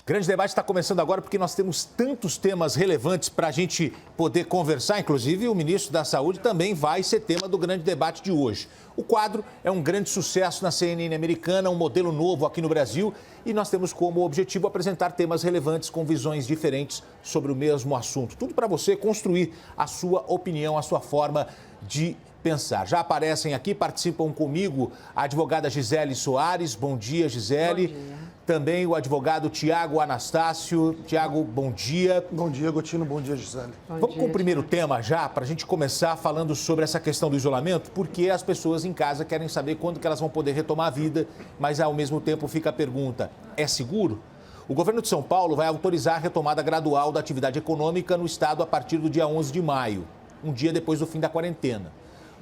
Grande debate está começando agora porque nós temos tantos temas relevantes para a gente poder conversar. Inclusive, o ministro da Saúde também vai ser tema do grande debate de hoje. O quadro é um grande sucesso na CNN americana, um modelo novo aqui no Brasil. E nós temos como objetivo apresentar temas relevantes com visões diferentes sobre o mesmo assunto. Tudo para você construir a sua opinião, a sua forma de pensar. Já aparecem aqui, participam comigo a advogada Gisele Soares. Bom dia, Gisele. Bom dia. Também o advogado Tiago Anastácio. Tiago, bom dia. Bom dia, Gotino. Bom dia, Gisele. Vamos com o primeiro tema já, para a gente começar falando sobre essa questão do isolamento, porque as pessoas em casa querem saber quando que elas vão poder retomar a vida, mas ao mesmo tempo fica a pergunta, é seguro? O governo de São Paulo vai autorizar a retomada gradual da atividade econômica no estado a partir do dia 11 de maio, um dia depois do fim da quarentena.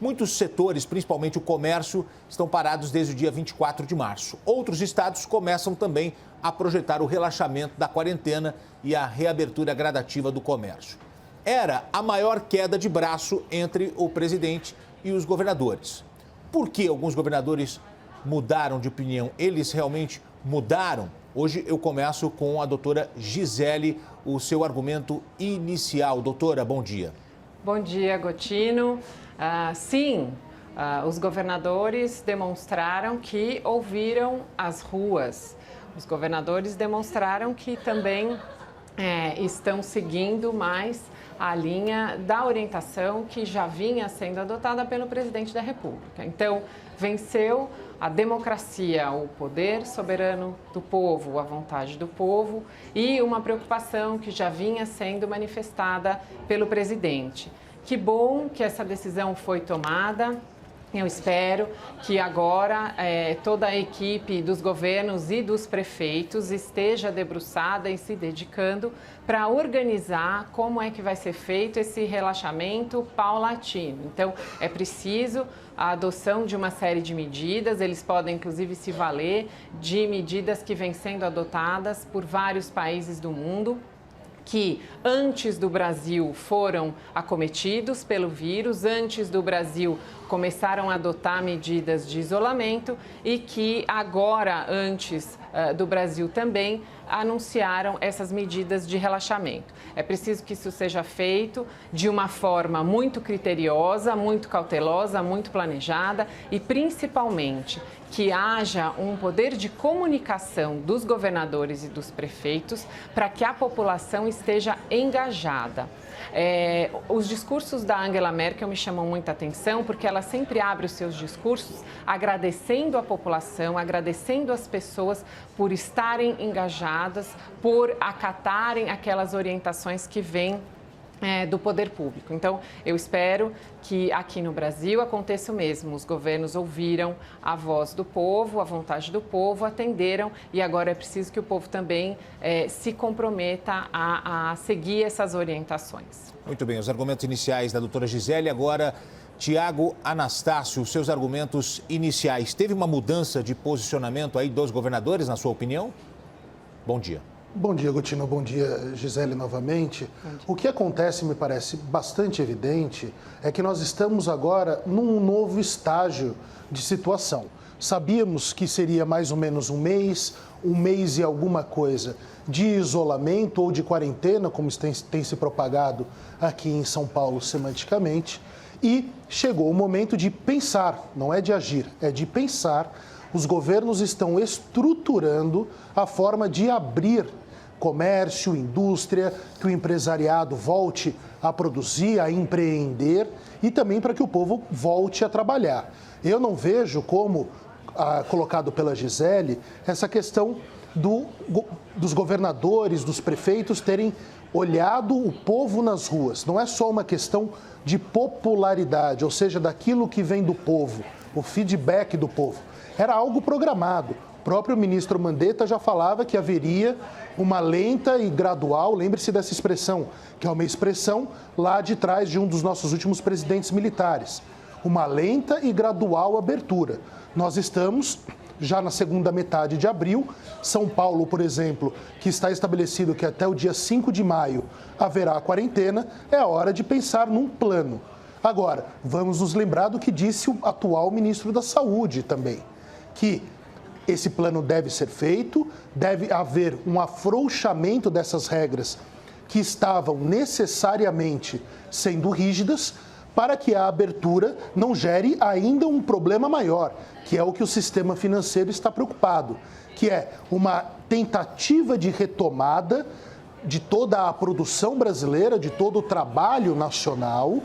Muitos setores, principalmente o comércio, estão parados desde o dia 24 de março. Outros estados começam também a projetar o relaxamento da quarentena e a reabertura gradativa do comércio. Era a maior queda de braço entre o presidente e os governadores. Por que alguns governadores mudaram de opinião? Eles realmente mudaram? Hoje eu começo com a doutora Gisele, o seu argumento inicial. Doutora, bom dia. Bom dia, Gotino. Sim, os governadores demonstraram que ouviram as ruas. Os governadores demonstraram que também estão seguindo mais a linha da orientação que já vinha sendo adotada pelo presidente da República. Então, venceu a democracia, o poder soberano do povo, a vontade do povo e uma preocupação que já vinha sendo manifestada pelo presidente. Que bom que essa decisão foi tomada. Eu espero que agora toda a equipe dos governos e dos prefeitos esteja debruçada e se dedicando para organizar como é que vai ser feito esse relaxamento paulatino. Então, é preciso a adoção de uma série de medidas, eles podem inclusive se valer de medidas que vêm sendo adotadas por vários países do mundo, que antes do Brasil foram acometidos pelo vírus, antes do Brasil começaram a adotar medidas de isolamento e que agora, antes do Brasil também, anunciaram essas medidas de relaxamento. É preciso que isso seja feito de uma forma muito criteriosa, muito cautelosa, muito planejada e, principalmente, que haja um poder de comunicação dos governadores e dos prefeitos para que a população esteja engajada. Os discursos da Angela Merkel me chamam muita atenção porque ela sempre abre os seus discursos agradecendo a população, agradecendo as pessoas por estarem engajadas, por acatarem aquelas orientações que vêm do poder público. Então, eu espero que aqui no Brasil aconteça o mesmo. Os governos ouviram a voz do povo, a vontade do povo, atenderam e agora é preciso que o povo também se comprometa a seguir essas orientações. Muito bem, os argumentos iniciais da doutora Gisele. Agora, Tiago Anastácio, os seus argumentos iniciais. Teve uma mudança de posicionamento aí dos governadores, na sua opinião? Bom dia. Bom dia, Gotino. Bom dia, Gisele, novamente. O que acontece, me parece bastante evidente, é que nós estamos agora num novo estágio de situação. Sabíamos que seria mais ou menos um mês e alguma coisa de isolamento ou de quarentena, como tem se propagado aqui em São Paulo semanticamente, e chegou o momento de pensar, não é de agir, é de pensar. Os governos estão estruturando a forma de abrir comércio, indústria, que o empresariado volte a produzir, a empreender e também para que o povo volte a trabalhar. Eu não vejo como, colocado pela Gisele, essa questão dos governadores, dos prefeitos terem olhado o povo nas ruas. Não é só uma questão de popularidade, ou seja, daquilo que vem do povo, o feedback do povo. Era algo programado. O próprio ministro Mandetta já falava que haveria uma lenta e gradual, lembre-se dessa expressão, que é uma expressão lá de trás de um dos nossos últimos presidentes militares. Uma lenta e gradual abertura. Nós estamos já na segunda metade de abril. São Paulo, por exemplo, que está estabelecido que até o dia 5 de maio haverá a quarentena, é a hora de pensar num plano. Agora, vamos nos lembrar do que disse o atual ministro da Saúde também, que esse plano deve ser feito, deve haver um afrouxamento dessas regras que estavam necessariamente sendo rígidas, para que a abertura não gere ainda um problema maior, que é o que o sistema financeiro está preocupado, que é uma tentativa de retomada de toda a produção brasileira, de todo o trabalho nacional,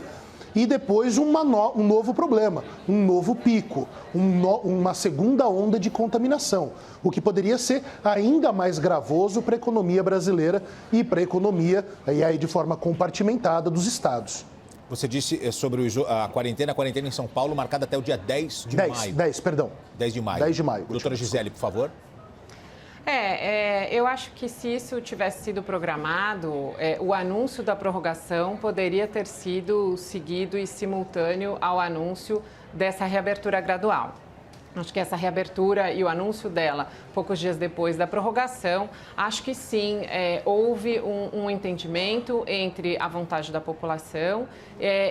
e depois um novo problema, um novo pico, uma segunda onda de contaminação, o que poderia ser ainda mais gravoso para a economia brasileira e para a economia, e aí de forma compartimentada, dos estados. Você disse sobre a quarentena em São Paulo, marcada até o dia 10 de maio. 10 de maio. 10 de maio. Doutora Gisele, por favor. Eu acho que se isso tivesse sido programado, o anúncio da prorrogação poderia ter sido seguido e simultâneo ao anúncio dessa reabertura gradual. Acho que essa reabertura e o anúncio dela, poucos dias depois da prorrogação, acho que sim, houve um entendimento entre a vontade da população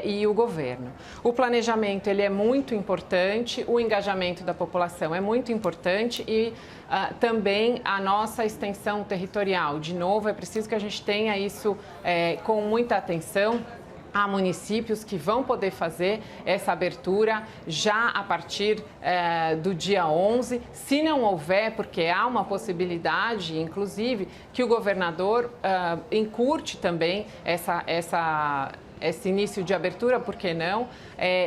e o governo. O planejamento ele é muito importante, o engajamento da população é muito importante e também a nossa extensão territorial. De novo, é preciso que a gente tenha isso com muita atenção. Há municípios que vão poder fazer essa abertura já a partir do dia 11. Se não houver, porque há uma possibilidade, inclusive, que o governador encurte também esse início de abertura, por que não?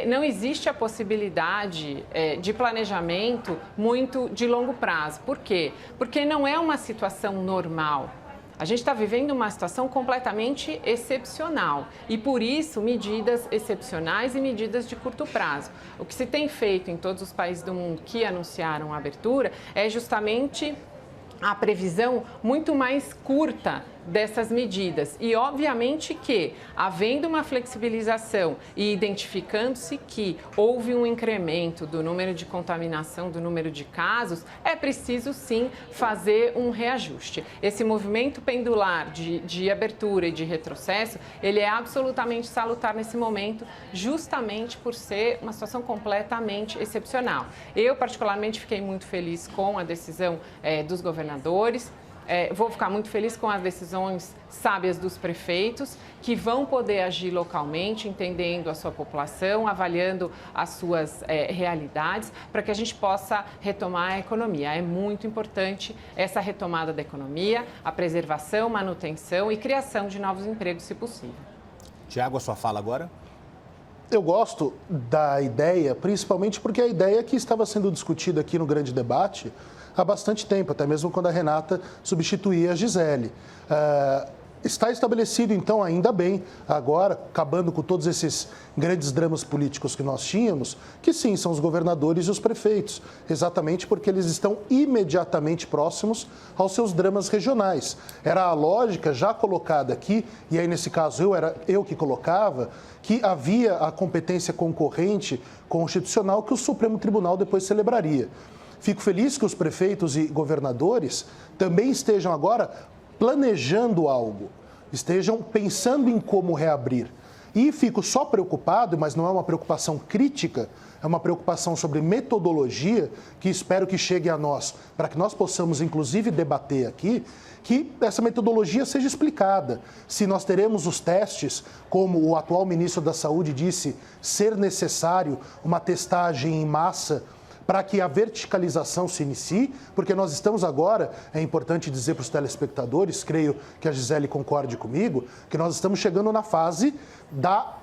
Não existe a possibilidade de planejamento muito de longo prazo. Por quê? Porque não é uma situação normal. A gente está vivendo uma situação completamente excepcional e, por isso, medidas excepcionais e medidas de curto prazo. O que se tem feito em todos os países do mundo que anunciaram a abertura é justamente a previsão muito mais curta dessas medidas. E, obviamente, que, havendo uma flexibilização e identificando-se que houve um incremento do número de contaminação, do número de casos, é preciso, sim, fazer um reajuste. Esse movimento pendular de abertura e de retrocesso, ele é absolutamente salutar nesse momento, justamente por ser uma situação completamente excepcional. Eu, particularmente, fiquei muito feliz com a decisão dos governadores. Vou ficar muito feliz com as decisões sábias dos prefeitos, que vão poder agir localmente, entendendo a sua população, avaliando as suas realidades, para que a gente possa retomar a economia. É muito importante essa retomada da economia, a preservação, manutenção e criação de novos empregos, se possível. Tiago, a sua fala agora. Eu gosto da ideia, principalmente porque é a ideia que estava sendo discutida aqui no grande debate há bastante tempo, até mesmo quando a Renata substituía a Gisele. Está estabelecido, então, ainda bem, agora, acabando com todos esses grandes dramas políticos que nós tínhamos, que sim, são os governadores e os prefeitos, exatamente porque eles estão imediatamente próximos aos seus dramas regionais. Era a lógica já colocada aqui, e aí nesse caso era eu que colocava, que havia a competência concorrente constitucional que o Supremo Tribunal depois celebraria. Fico feliz que os prefeitos e governadores também estejam agora planejando algo, estejam pensando em como reabrir. E fico só preocupado, mas não é uma preocupação crítica, é uma preocupação sobre metodologia, que espero que chegue a nós, para que nós possamos, inclusive, debater aqui, que essa metodologia seja explicada. Se nós teremos os testes, como o atual ministro da Saúde disse, ser necessário uma testagem em massa para que a verticalização se inicie, porque nós estamos agora, é importante dizer para os telespectadores, creio que a Gisele concorde comigo, que nós estamos chegando na fase da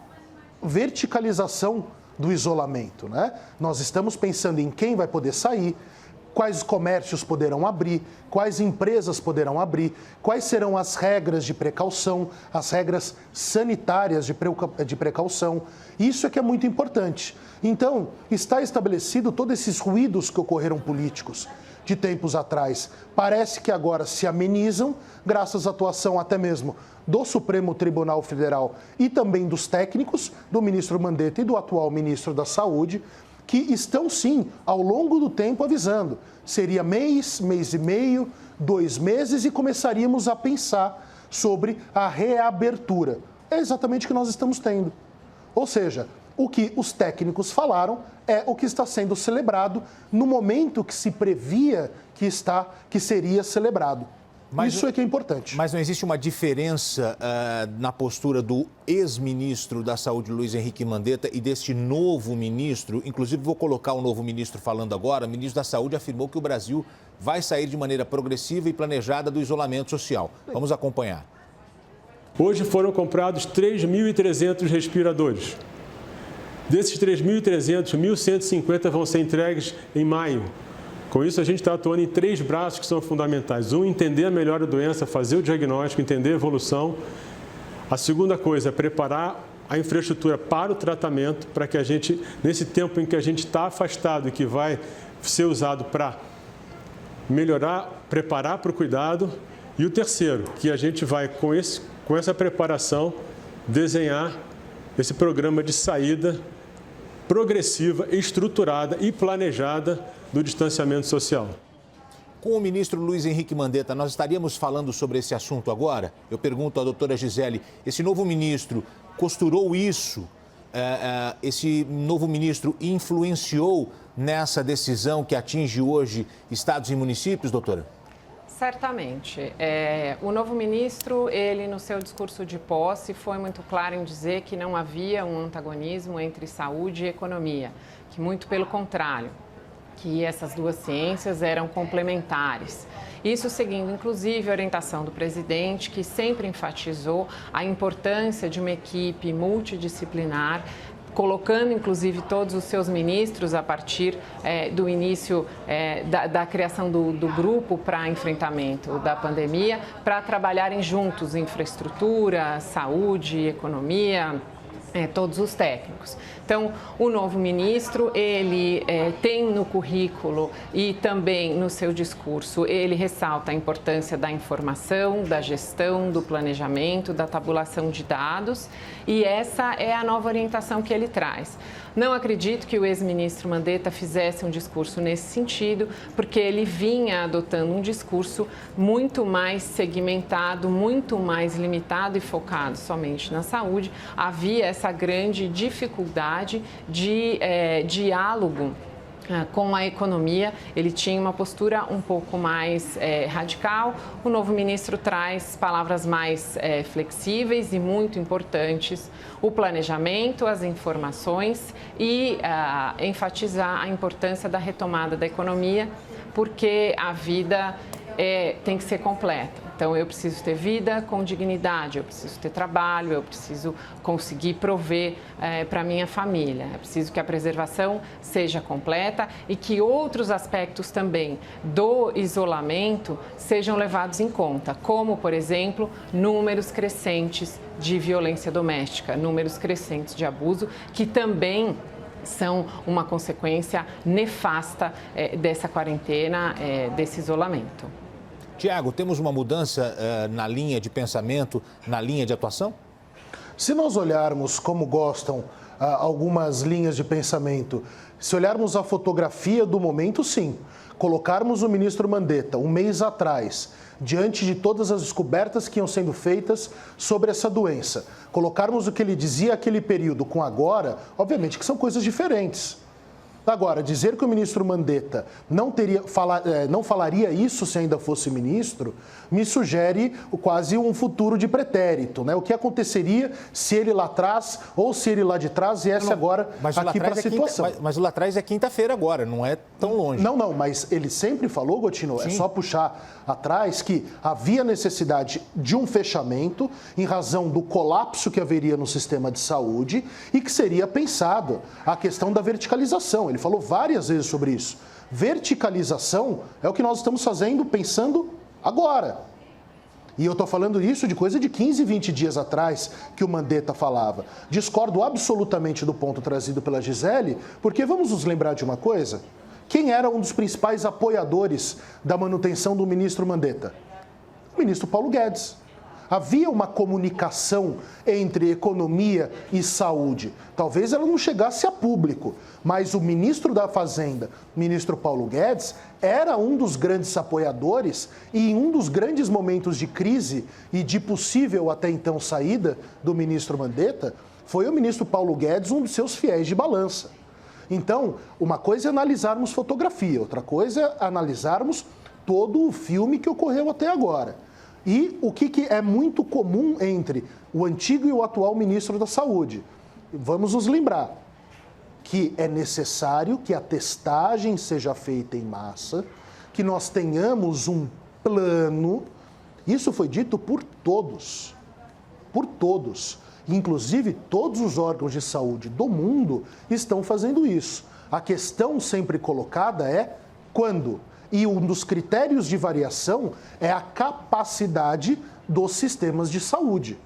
verticalização do isolamento, né? Nós estamos pensando em quem vai poder sair, quais comércios poderão abrir, quais empresas poderão abrir, quais serão as regras de precaução, as regras sanitárias de precaução. Isso é que é muito importante. Então, está estabelecido todos esses ruídos que ocorreram políticos de tempos atrás. Parece que agora se amenizam, graças à atuação até mesmo do Supremo Tribunal Federal e também dos técnicos, do ministro Mandetta e do atual ministro da Saúde, que estão, sim, ao longo do tempo avisando. Seria mês, mês e meio, 2 meses e começaríamos a pensar sobre a reabertura. É exatamente o que nós estamos tendo. Ou seja, O que os técnicos falaram é o que está sendo celebrado no momento que se previa que seria celebrado. Isso é que é importante. Mas não existe uma diferença na postura do ex-ministro da Saúde, Luiz Henrique Mandetta, e deste novo ministro? Inclusive, vou colocar o novo ministro falando agora. O ministro da Saúde afirmou que o Brasil vai sair de maneira progressiva e planejada do isolamento social. Vamos acompanhar. Hoje foram comprados 3.300 respiradores. Desses 3.300, 1.150 vão ser entregues em maio. Com isso, a gente está atuando em 3 braços que são fundamentais. Um, entender melhor a doença, fazer o diagnóstico, entender a evolução. A segunda coisa é preparar a infraestrutura para o tratamento, para que a gente, nesse tempo em que a gente está afastado e que vai ser usado para melhorar, preparar para o cuidado. E o terceiro, que a gente vai, com essa preparação, desenhar esse programa de saída progressiva, estruturada e planejada do distanciamento social. Com o ministro Luiz Henrique Mandetta, nós estaríamos falando sobre esse assunto agora? Eu pergunto à doutora Gisele, esse novo ministro costurou isso? Esse novo ministro influenciou nessa decisão que atinge hoje estados e municípios, doutora? Certamente. O novo ministro, ele no seu discurso de posse foi muito claro em dizer que não havia um antagonismo entre saúde e economia, que muito pelo contrário, que essas duas ciências eram complementares. Isso seguindo, inclusive, a orientação do presidente, que sempre enfatizou a importância de uma equipe multidisciplinar, colocando, inclusive, todos os seus ministros a partir do início da criação do grupo para enfrentamento da pandemia, para trabalharem juntos infraestrutura, saúde, economia, todos os técnicos. Então, o novo ministro, ele tem no currículo e também no seu discurso, ele ressalta a importância da informação, da gestão, do planejamento, da tabulação de dados, e essa é a nova orientação que ele traz. Não acredito que o ex-ministro Mandetta fizesse um discurso nesse sentido, porque ele vinha adotando um discurso muito mais segmentado, muito mais limitado e focado somente na saúde. Havia essa grande dificuldade de diálogo com a economia, ele tinha uma postura um pouco mais radical. O novo ministro traz palavras mais flexíveis e muito importantes, o planejamento, as informações e enfatizar a importância da retomada da economia, porque a vida tem que ser completa. Então, eu preciso ter vida com dignidade, eu preciso ter trabalho, eu preciso conseguir prover para a minha família. É preciso que a preservação seja completa e que outros aspectos também do isolamento sejam levados em conta, como, por exemplo, números crescentes de violência doméstica, números crescentes de abuso, que também são uma consequência nefasta dessa quarentena, desse isolamento. Tiago, temos uma mudança na linha de pensamento, na linha de atuação? Se nós olharmos como gostam algumas linhas de pensamento, se olharmos a fotografia do momento, sim. Colocarmos o ministro Mandetta, um mês atrás, diante de todas as descobertas que iam sendo feitas sobre essa doença, colocarmos o que ele dizia naquele período com agora, obviamente que são coisas diferentes. Agora, dizer que o ministro Mandetta não falaria isso se ainda fosse ministro, me sugere quase um futuro de pretérito, né? O que aconteceria se ele lá atrás ou se ele lá de trás viesse agora aqui para a situação. Mas o lá atrás é quinta-feira agora, não é tão longe. Não, mas ele sempre falou, Gotino, é só puxar atrás, que havia necessidade de um fechamento em razão do colapso que haveria no sistema de saúde e que seria pensado a questão da verticalização. Ele falou várias vezes sobre isso. Verticalização é o que nós estamos fazendo, pensando agora. E eu estou falando isso de coisa de 15, 20 dias atrás que o Mandetta falava. Discordo absolutamente do ponto trazido pela Gisele, porque vamos nos lembrar de uma coisa. Quem era um dos principais apoiadores da manutenção do ministro Mandetta? O ministro Paulo Guedes. Havia uma comunicação entre economia e saúde. Talvez ela não chegasse a público, mas o ministro da Fazenda, o ministro Paulo Guedes, era um dos grandes apoiadores e em um dos grandes momentos de crise e de possível até então saída do ministro Mandetta, Foi o ministro Paulo Guedes um dos seus fiéis de balança. Então, uma coisa é analisarmos fotografia, outra coisa é analisarmos todo o filme que ocorreu até agora. E o que é muito comum entre o antigo e o atual ministro da Saúde? Vamos nos lembrar que é necessário que a testagem seja feita em massa, que nós tenhamos um plano. Isso foi dito por todos. Por todos. Inclusive, todos os órgãos de saúde do mundo estão fazendo isso. A questão sempre colocada é quando? E um dos critérios de variação é a capacidade dos sistemas de saúde.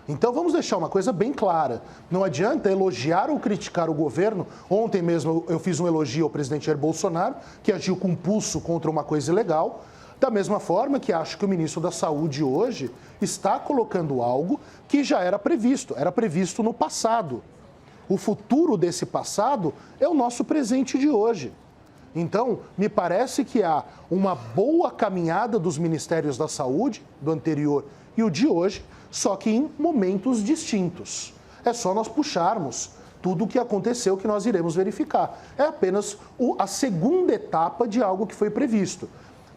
Então, vamos deixar uma coisa bem clara. Não adianta elogiar ou criticar o governo. Ontem mesmo eu fiz um elogio ao presidente Jair Bolsonaro, que agiu com pulso contra uma coisa ilegal. Da mesma forma que acho que o ministro da Saúde hoje está colocando algo que já era previsto no passado. O futuro desse passado é o nosso presente de hoje. Então, me parece que há uma boa caminhada dos ministérios da saúde, do anterior e o de hoje, só que em momentos distintos. É só nós puxarmos tudo o que aconteceu que nós iremos verificar. É apenas a segunda etapa de algo que foi previsto.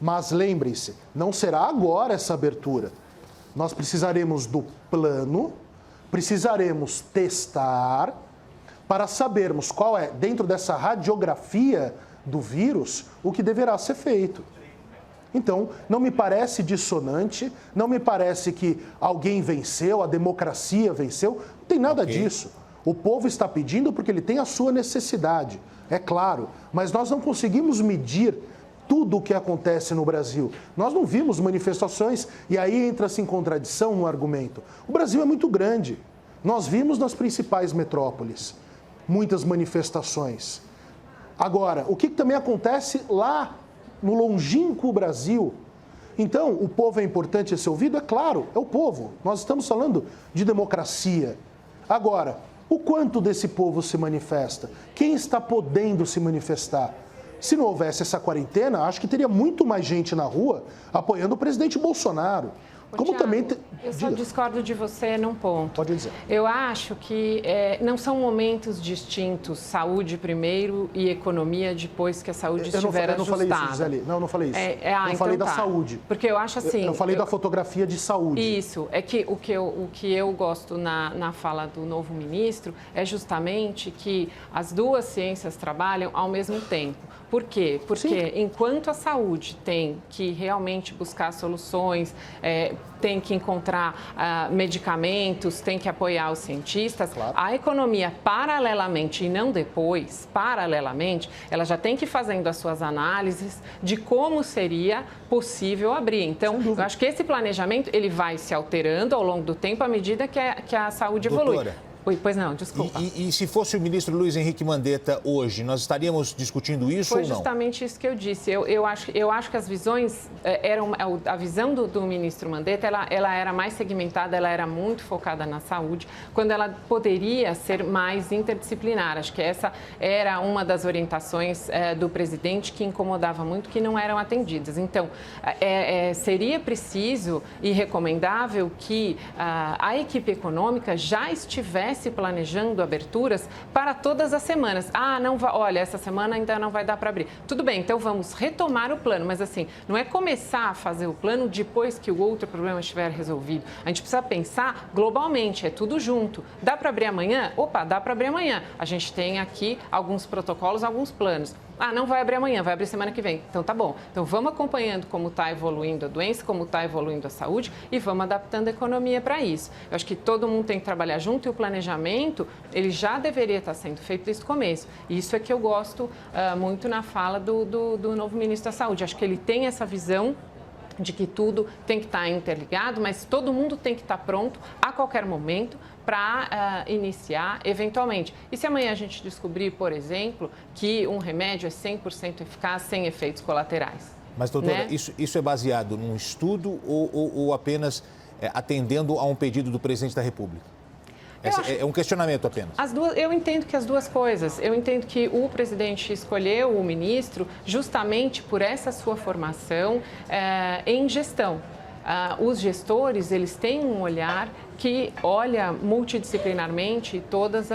Mas lembrem-se, não será agora essa abertura. Nós precisaremos do plano, precisaremos testar para sabermos qual é, dentro dessa radiografia do vírus, o que deverá ser feito. Então, não me parece dissonante, não me parece que alguém venceu, a democracia venceu, não tem nada disso. O povo está pedindo porque ele tem a sua necessidade, é claro, mas nós não conseguimos medir tudo o que acontece no Brasil. Nós não vimos manifestações e aí entra-se em contradição no argumento. O Brasil é muito grande. Nós vimos nas principais metrópoles muitas manifestações. Agora, o que também acontece lá no longínquo Brasil? Então, o povo é importante ser ouvido? É claro, é o povo. Nós estamos falando de democracia. Agora, o quanto desse povo se manifesta? Quem está podendo se manifestar? Se não houvesse essa quarentena, acho que teria muito mais gente na rua apoiando o presidente Bolsonaro. Como Thiago, também eu só discordo de você num ponto. Pode dizer. Eu acho que não são momentos distintos, saúde primeiro e economia depois que a saúde estiver ajustada. Eu não falei isso, Gisele. Não falei isso. Eu falei da saúde. Porque eu acho assim... Eu falei da fotografia de saúde. Isso. É que o que eu gosto na fala do novo ministro é justamente que as duas ciências trabalham ao mesmo tempo. Por quê? Porque enquanto a saúde tem que realmente buscar soluções, tem que encontrar medicamentos, tem que apoiar os cientistas, claro, a economia, paralelamente e não depois, paralelamente, ela já tem que ir fazendo as suas análises de como seria possível abrir. Então, eu acho que esse planejamento ele vai se alterando ao longo do tempo à medida que a saúde evolui. Oi, pois não, desculpa. E se fosse o ministro Luiz Henrique Mandetta hoje, nós estaríamos discutindo isso ou não? Foi justamente isso que eu disse. Eu acho que as visões a visão do ministro Mandetta, ela era mais segmentada, ela era muito focada na saúde, quando ela poderia ser mais interdisciplinar. Acho que essa era uma das orientações do presidente que incomodava muito, que não eram atendidas. Então, seria preciso e recomendável que a equipe econômica já estivesse planejando aberturas para todas as semanas. Olha, essa semana ainda não vai dar para abrir. Tudo bem, então vamos retomar o plano, mas assim, não é começar a fazer o plano depois que o outro problema estiver resolvido. A gente precisa pensar globalmente, é tudo junto. Dá para abrir amanhã? Opa, dá para abrir amanhã. A gente tem aqui alguns protocolos, alguns planos. Não vai abrir amanhã, vai abrir semana que vem. Então, tá bom. Então, vamos acompanhando como está evoluindo a doença, como está evoluindo a saúde e vamos adaptando a economia para isso. Eu acho que todo mundo tem que trabalhar junto e o planejamento, ele já deveria estar sendo feito desde o começo. E isso é que eu gosto muito na fala do novo ministro da Saúde. Acho que ele tem essa visão de que tudo tem que estar interligado, mas todo mundo tem que estar pronto a qualquer momento para iniciar eventualmente. E se amanhã a gente descobrir, por exemplo, que um remédio é 100% eficaz sem efeitos colaterais? Mas, doutora, isso é baseado num estudo ou apenas atendendo a um pedido do presidente da República? É um questionamento apenas. Eu entendo que as duas coisas. Eu entendo que o presidente escolheu o ministro justamente por essa sua formação em gestão. os gestores, eles têm um olhar que olha multidisciplinarmente todas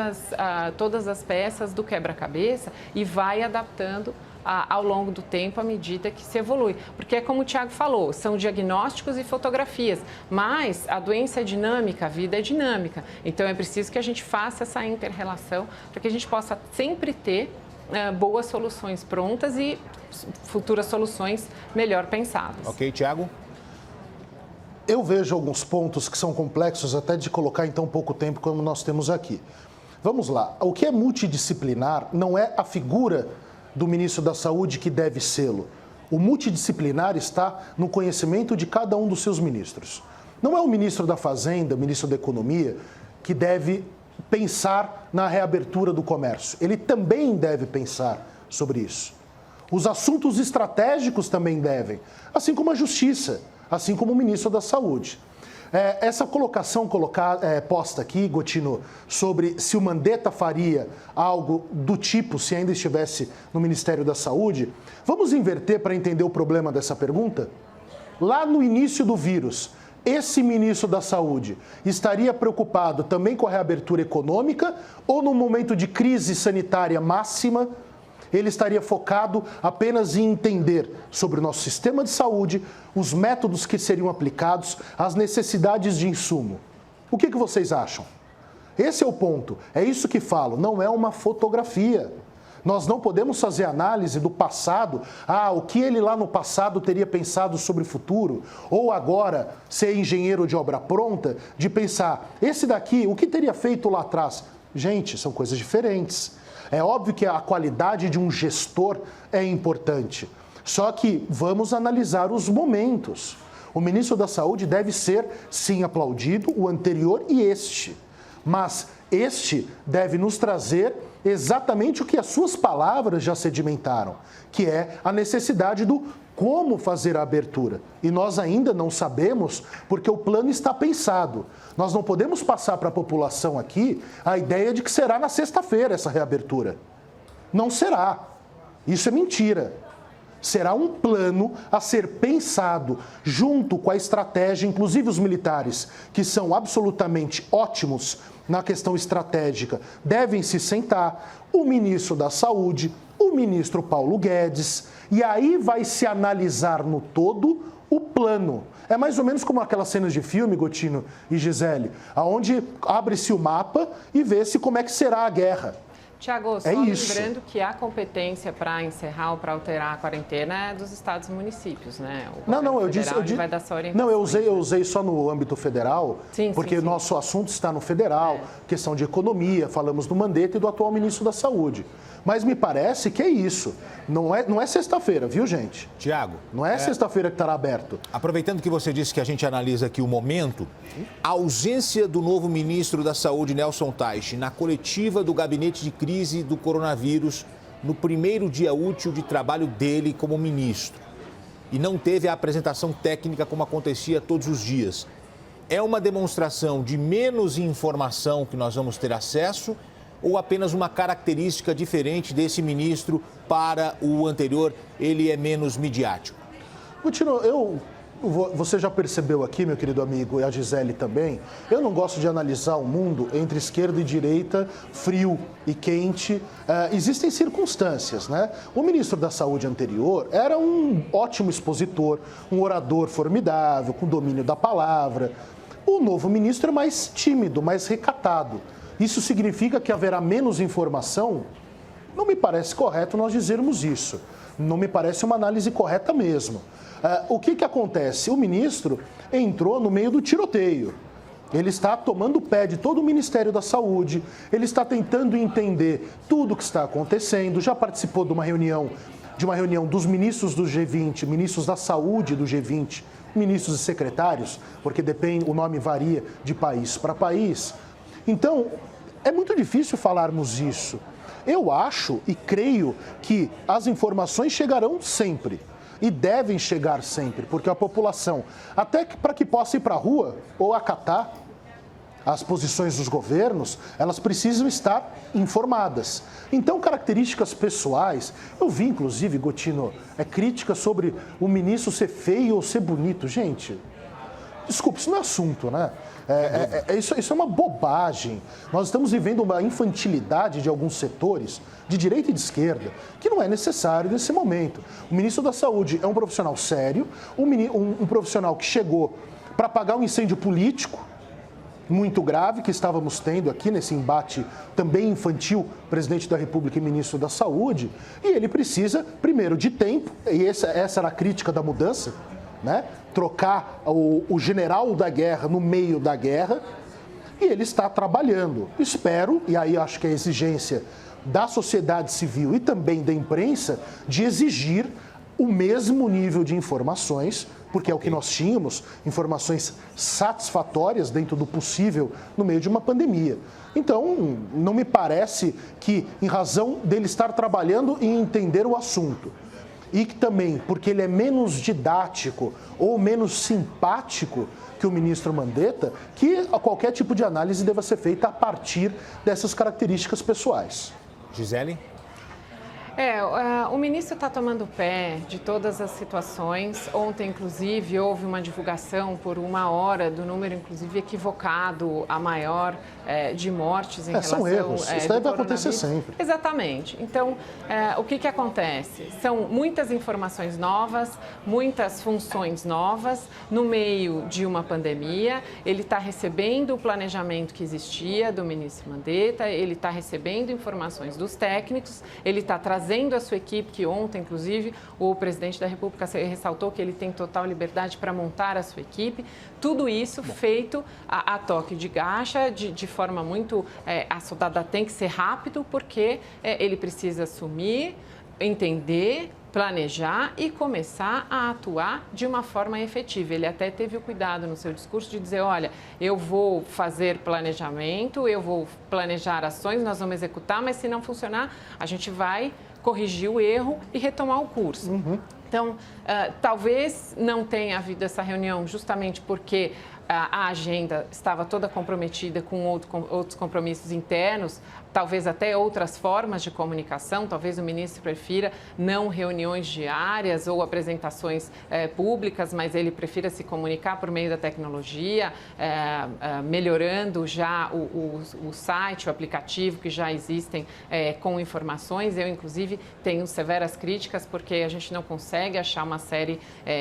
as peças do quebra-cabeça e vai adaptando ao longo do tempo à medida que se evolui. Porque é como o Tiago falou, são diagnósticos e fotografias, mas a doença é dinâmica, a vida é dinâmica. Então é preciso que a gente faça essa inter-relação para que a gente possa sempre ter boas soluções prontas e futuras soluções melhor pensadas. Ok, Tiago? Eu vejo alguns pontos que são complexos até de colocar em tão pouco tempo como nós temos aqui. Vamos lá. O que é multidisciplinar não é a figura do ministro da Saúde que deve sê-lo. O multidisciplinar está no conhecimento de cada um dos seus ministros. Não é o ministro da Fazenda, o ministro da Economia, que deve pensar na reabertura do comércio. Ele também deve pensar sobre isso. Os assuntos estratégicos também devem, assim como a Justiça, assim como o ministro da Saúde. Essa colocação posta aqui, Gotino, sobre se o Mandetta faria algo do tipo se ainda estivesse no Ministério da Saúde, vamos inverter para entender o problema dessa pergunta? Lá no início do vírus, esse ministro da Saúde estaria preocupado também com a reabertura econômica ou no momento de crise sanitária máxima, ele estaria focado apenas em entender sobre o nosso sistema de saúde, os métodos que seriam aplicados, as necessidades de insumo? O que vocês acham? Esse é o ponto. É isso que falo, não é uma fotografia. Nós não podemos fazer análise do passado, o que ele lá no passado teria pensado sobre o futuro, ou agora, ser engenheiro de obra pronta, de pensar, esse daqui, o que teria feito lá atrás? Gente, são coisas diferentes. É óbvio que a qualidade de um gestor é importante, só que vamos analisar os momentos. O ministro da Saúde deve ser, sim, aplaudido, o anterior e este, mas este deve nos trazer exatamente o que as suas palavras já sedimentaram, que é a necessidade do como fazer a abertura. E nós ainda não sabemos porque o plano está pensado. Nós não podemos passar para a população aqui a ideia de que será na sexta-feira essa reabertura. Não será. Isso é mentira. Será um plano a ser pensado junto com a estratégia, inclusive os militares, que são absolutamente ótimos na questão estratégica, devem se sentar, o ministro da Saúde, o ministro Paulo Guedes, e aí vai se analisar no todo o plano. É mais ou menos como aquelas cenas de filme, Gotino e Gisele, onde abre-se o mapa e vê-se como é que será a guerra. Tiago, só lembrando que a competência para encerrar ou para alterar a quarentena é dos estados e municípios, né? Eu disse vai dar essa orientação. Não, eu usei só no âmbito federal, porque nosso assunto está no federal, questão de economia, falamos do Mandetta e do atual ministro da Saúde. Mas me parece que é isso. Não é sexta-feira, viu, gente? Tiago. Não é sexta-feira que estará aberto. Aproveitando que você disse que a gente analisa aqui o momento, a ausência do novo ministro da Saúde, Nelson Teich, na coletiva do gabinete de crise do coronavírus, no primeiro dia útil de trabalho dele como ministro, e não teve a apresentação técnica como acontecia todos os dias, é uma demonstração de menos informação que nós vamos ter acesso ou apenas uma característica diferente desse ministro para o anterior, ele é menos midiático? Gotino, você já percebeu aqui, meu querido amigo, e a Gisele também, eu não gosto de analisar o mundo entre esquerda e direita, frio e quente. Existem circunstâncias, né? O ministro da Saúde anterior era um ótimo expositor, um orador formidável, com domínio da palavra. O novo ministro é mais tímido, mais recatado. Isso significa que haverá menos informação? Não me parece correto nós dizermos isso. Não me parece uma análise correta mesmo. O que acontece? O ministro entrou no meio do tiroteio. Ele está tomando o pé de todo o Ministério da Saúde, ele está tentando entender tudo o que está acontecendo, já participou de uma reunião dos ministros do G20, ministros da Saúde do G20, ministros e secretários, porque o nome varia de país para país. Então, é muito difícil falarmos isso. Eu acho e creio que as informações chegarão sempre e devem chegar sempre, porque a população, até para que possa ir para a rua ou acatar as posições dos governos, elas precisam estar informadas. Então, características pessoais, eu vi inclusive, Gotino, críticas sobre o ministro ser feio ou ser bonito. Gente, Desculpe, isso não é assunto, né? Isso é uma bobagem. Nós estamos vivendo uma infantilidade de alguns setores, de direita e de esquerda, que não é necessário nesse momento. O ministro da Saúde é um profissional sério, um profissional que chegou para apagar um incêndio político muito grave que estávamos tendo aqui nesse embate também infantil, presidente da República e ministro da Saúde, e ele precisa, primeiro, de tempo, e essa era a crítica da mudança, né? Trocar o general da guerra no meio da guerra, e ele está trabalhando. Espero, e aí acho que a exigência da sociedade civil e também da imprensa, de exigir o mesmo nível de informações, porque é o que nós tínhamos, informações satisfatórias dentro do possível no meio de uma pandemia. Então, não me parece que, em razão dele estar trabalhando e entender o assunto, e que também, porque ele é menos didático ou menos simpático que o ministro Mandetta, que qualquer tipo de análise deva ser feita a partir dessas características pessoais. Gisele? O ministro está tomando pé de todas as situações. Ontem, inclusive, houve uma divulgação por 1 hora do número, inclusive, equivocado, a maior de mortes em relação... São erros. Isso deve acontecer sempre. Exatamente. Então, o que acontece? São muitas informações novas, muitas funções novas, no meio de uma pandemia. Ele está recebendo o planejamento que existia do ministro Mandetta, ele está recebendo informações dos técnicos, ele está trazendo a sua equipe, que ontem, inclusive, o presidente da República ressaltou que ele tem total liberdade para montar a sua equipe. Tudo isso feito a toque de caixa, de forma muito... a soldada tem que ser rápido, porque ele precisa assumir, entender, planejar e começar a atuar de uma forma efetiva. Ele até teve o cuidado no seu discurso de dizer, olha, eu vou fazer planejamento, eu vou planejar ações, nós vamos executar, mas se não funcionar, a gente vai corrigir o erro e retomar o curso. Então, talvez não tenha havido essa reunião justamente porque a agenda estava toda comprometida com outros compromissos internos, talvez até outras formas de comunicação, talvez o ministro prefira não reuniões diárias ou apresentações públicas, mas ele prefira se comunicar por meio da tecnologia, melhorando já o site, o aplicativo que já existem com informações. Eu, inclusive, tenho severas críticas porque a gente não consegue achar uma série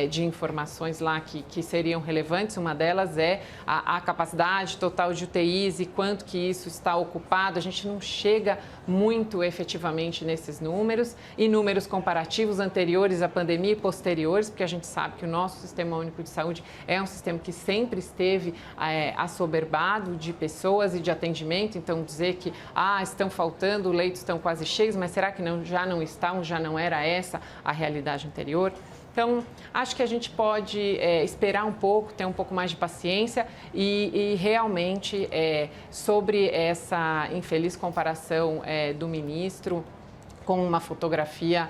de informações lá que seriam relevantes. Uma delas é a capacidade total de UTIs e quanto que isso está ocupado. A gente não chega muito efetivamente nesses números e números comparativos anteriores à pandemia e posteriores, porque a gente sabe que o nosso Sistema Único de Saúde é um sistema que sempre esteve assoberbado de pessoas e de atendimento. Então, dizer que estão faltando, leitos estão quase cheios, mas será que já não estão, já não era essa a realidade anterior? Então, acho que a gente pode esperar um pouco, ter um pouco mais de paciência e realmente, sobre essa infeliz comparação do ministro com uma fotografia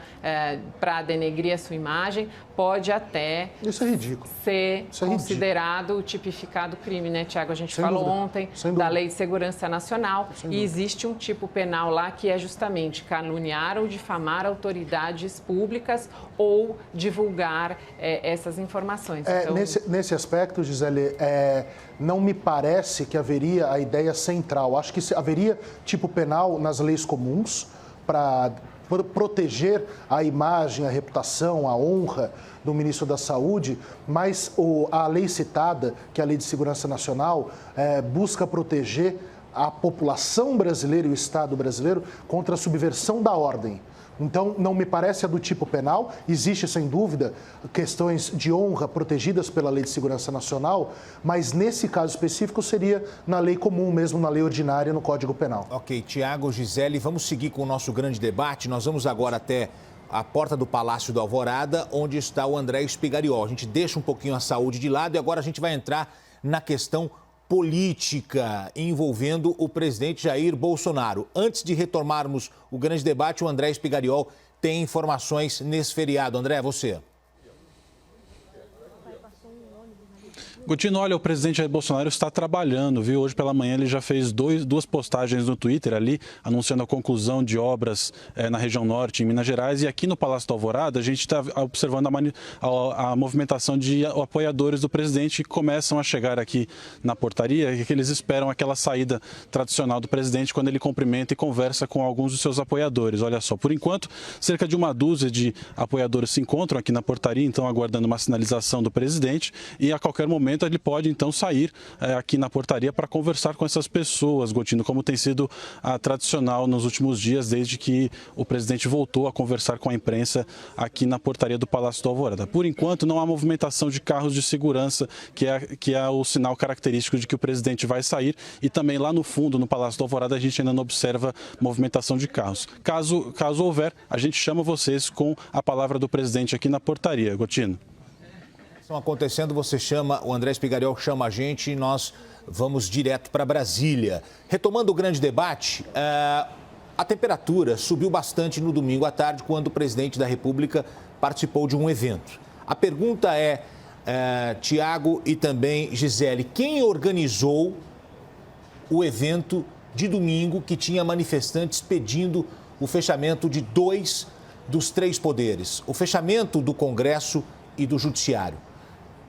para denegrir a sua imagem, pode até Isso é ridículo. ser considerado tipificado crime, né, Tiago? A gente falou ontem da Lei de Segurança Nacional e existe um tipo penal lá que é justamente caluniar ou difamar autoridades públicas ou divulgar essas informações. Então... Nesse aspecto, Gisele, não me parece que haveria a ideia central. Acho que haveria tipo penal nas leis comuns, para proteger a imagem, a reputação, a honra do ministro da Saúde, mas a lei citada, que é a Lei de Segurança Nacional, busca proteger a população brasileira e o Estado brasileiro contra a subversão da ordem. Então, não me parece a do tipo penal. Existe, sem dúvida, questões de honra protegidas pela Lei de Segurança Nacional, mas nesse caso específico seria na lei comum mesmo, na lei ordinária, no Código Penal. Ok, Tiago, Gisele, vamos seguir com o nosso grande debate. Nós vamos agora até a porta do Palácio do Alvorada, onde está o André Spigariol. A gente deixa um pouquinho a saúde de lado e agora a gente vai entrar na questão política envolvendo o presidente Jair Bolsonaro. Antes de retomarmos o grande debate, o André Spigariol tem informações nesse feriado. André, você. Gotino, olha, o presidente Jair Bolsonaro está trabalhando, viu? Hoje pela manhã ele já fez duas postagens no Twitter ali, anunciando a conclusão de obras na região norte, em Minas Gerais. E aqui no Palácio do Alvorada, a gente está observando a movimentação de apoiadores do presidente que começam a chegar aqui na portaria e que eles esperam aquela saída tradicional do presidente quando ele cumprimenta e conversa com alguns dos seus apoiadores. Olha só, por enquanto, cerca de uma dúzia de apoiadores se encontram aqui na portaria, então aguardando uma sinalização do presidente, e a qualquer momento ele pode então sair aqui na portaria para conversar com essas pessoas, Gotino, como tem sido tradicional nos últimos dias, desde que o presidente voltou a conversar com a imprensa aqui na portaria do Palácio do Alvorada. Por enquanto, não há movimentação de carros de segurança, que é o sinal característico de que o presidente vai sair, e também lá no fundo, no Palácio do Alvorada, a gente ainda não observa movimentação de carros. Caso houver, a gente chama vocês com a palavra do presidente aqui na portaria, Gotino. Estão acontecendo, você chama, o André Spigariol chama a gente e nós vamos direto para Brasília. Retomando o grande debate, a temperatura subiu bastante no domingo à tarde, quando o presidente da República participou de um evento. A pergunta é, Tiago e também Gisele, quem organizou o evento de domingo que tinha manifestantes pedindo o fechamento de 2 dos 3 poderes, o fechamento do Congresso e do Judiciário?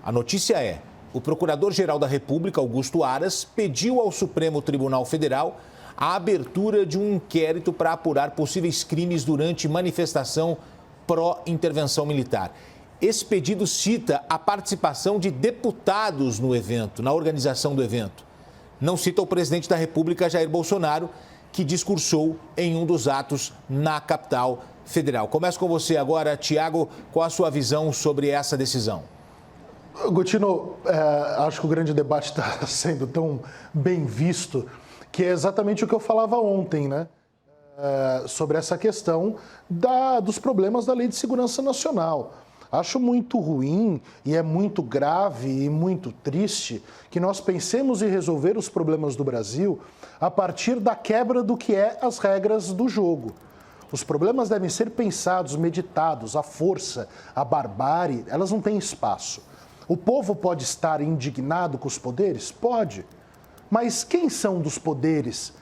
A notícia é, o Procurador-Geral da República, Augusto Aras, pediu ao Supremo Tribunal Federal a abertura de um inquérito para apurar possíveis crimes durante manifestação pró-intervenção militar. Esse pedido cita a participação de deputados no evento, na organização do evento. Não cita o presidente da República, Jair Bolsonaro, que discursou em um dos atos na capital federal. Começo com você agora, Tiago, qual a sua visão sobre essa decisão? Gotino, acho que o grande debate está sendo tão bem visto, que é exatamente o que eu falava ontem, né? Sobre essa questão dos problemas da Lei de Segurança Nacional. Acho muito ruim e é muito grave e muito triste que nós pensemos em resolver os problemas do Brasil a partir da quebra do que é as regras do jogo. Os problemas devem ser pensados, meditados, a força, a barbárie, elas não têm espaço. O povo pode estar indignado com os poderes? Pode. Mas quem são dos poderes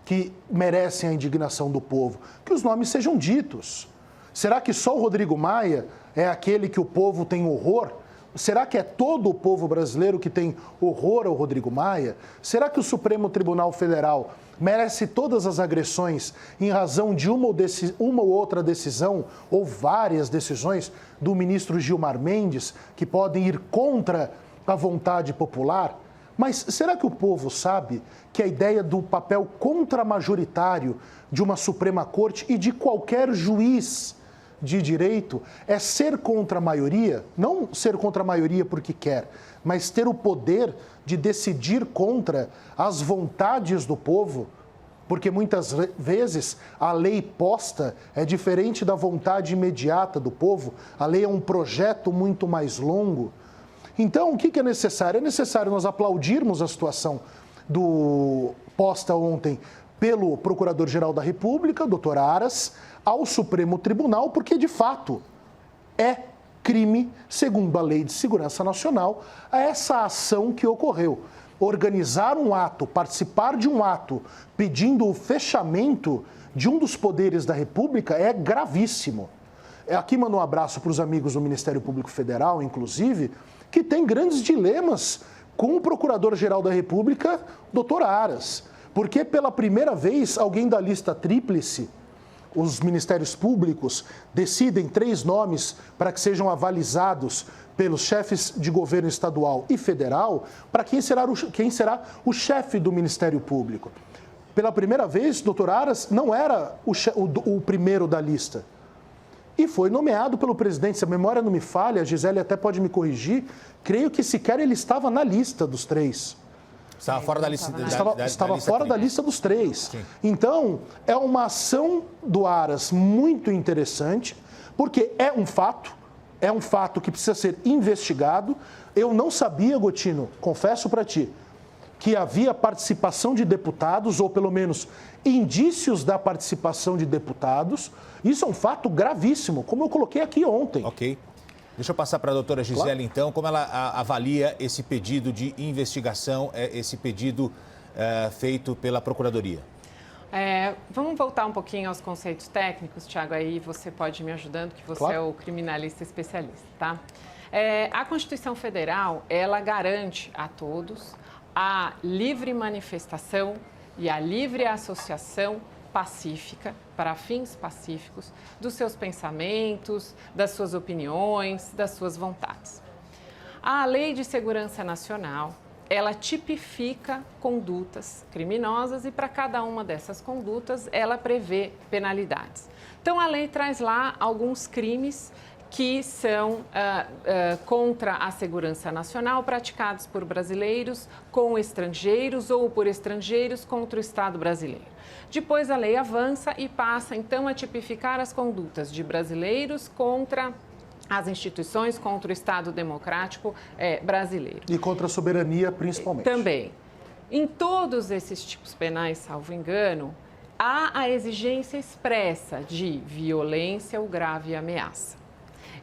que merecem a indignação do povo? Que os nomes sejam ditos. Será que só o Rodrigo Maia é aquele que o povo tem horror? Será que é todo o povo brasileiro que tem horror ao Rodrigo Maia? Será que o Supremo Tribunal Federal merece todas as agressões em razão de uma ou outra decisão ou várias decisões do ministro Gilmar Mendes que podem ir contra a vontade popular? Mas será que o povo sabe que a ideia do papel contramajoritário de uma Suprema Corte e de qualquer juiz de direito é ser contra a maioria, não ser contra a maioria porque quer, mas ter o poder de decidir contra as vontades do povo, porque muitas vezes a lei posta é diferente da vontade imediata do povo, a lei é um projeto muito mais longo. Então, o que é necessário? É necessário nós aplaudirmos a situação posta ontem pelo Procurador-Geral da República, doutor Aras, ao Supremo Tribunal, porque, de fato, é crime, segundo a Lei de Segurança Nacional, essa ação que ocorreu. Organizar um ato, participar de um ato pedindo o fechamento de um dos poderes da República é gravíssimo. Aqui mando um abraço para os amigos do Ministério Público Federal, inclusive, que tem grandes dilemas com o Procurador-Geral da República, doutor Aras, porque pela primeira vez alguém da lista tríplice, os ministérios públicos decidem 3 nomes para que sejam avalizados pelos chefes de governo estadual e federal para quem será o chefe do Ministério Público. Pela primeira vez, doutor Aras não era o primeiro da lista. E foi nomeado pelo presidente. Se a memória não me falha, a Gisele até pode me corrigir, creio que sequer ele estava na lista dos 3. Estava fora da lista Estava fora da lista dos 3. Sim. Então, é uma ação do Aras muito interessante, porque é um fato que precisa ser investigado. Eu não sabia, Gotino, confesso para ti, que havia participação de deputados, ou pelo menos indícios da participação de deputados. Isso é um fato gravíssimo, como eu coloquei aqui ontem. Ok. Deixa eu passar para a doutora Gisele, então, como ela avalia esse pedido de investigação, esse pedido feito pela Procuradoria. Vamos voltar um pouquinho aos conceitos técnicos, Tiago, aí você pode me ajudando, que você é o criminalista especialista, tá? A Constituição Federal, ela garante a todos a livre manifestação e a livre associação pacífica, para fins pacíficos, dos seus pensamentos, das suas opiniões, das suas vontades. A Lei de Segurança Nacional, ela tipifica condutas criminosas e para cada uma dessas condutas ela prevê penalidades. Então a lei traz lá alguns crimes que são contra a segurança nacional praticados por brasileiros com estrangeiros ou por estrangeiros contra o Estado brasileiro. Depois a lei avança e passa então a tipificar as condutas de brasileiros contra as instituições, contra o Estado democrático brasileiro. E contra a soberania, principalmente. Também. Em todos esses tipos penais, salvo engano, há a exigência expressa de violência ou grave ameaça.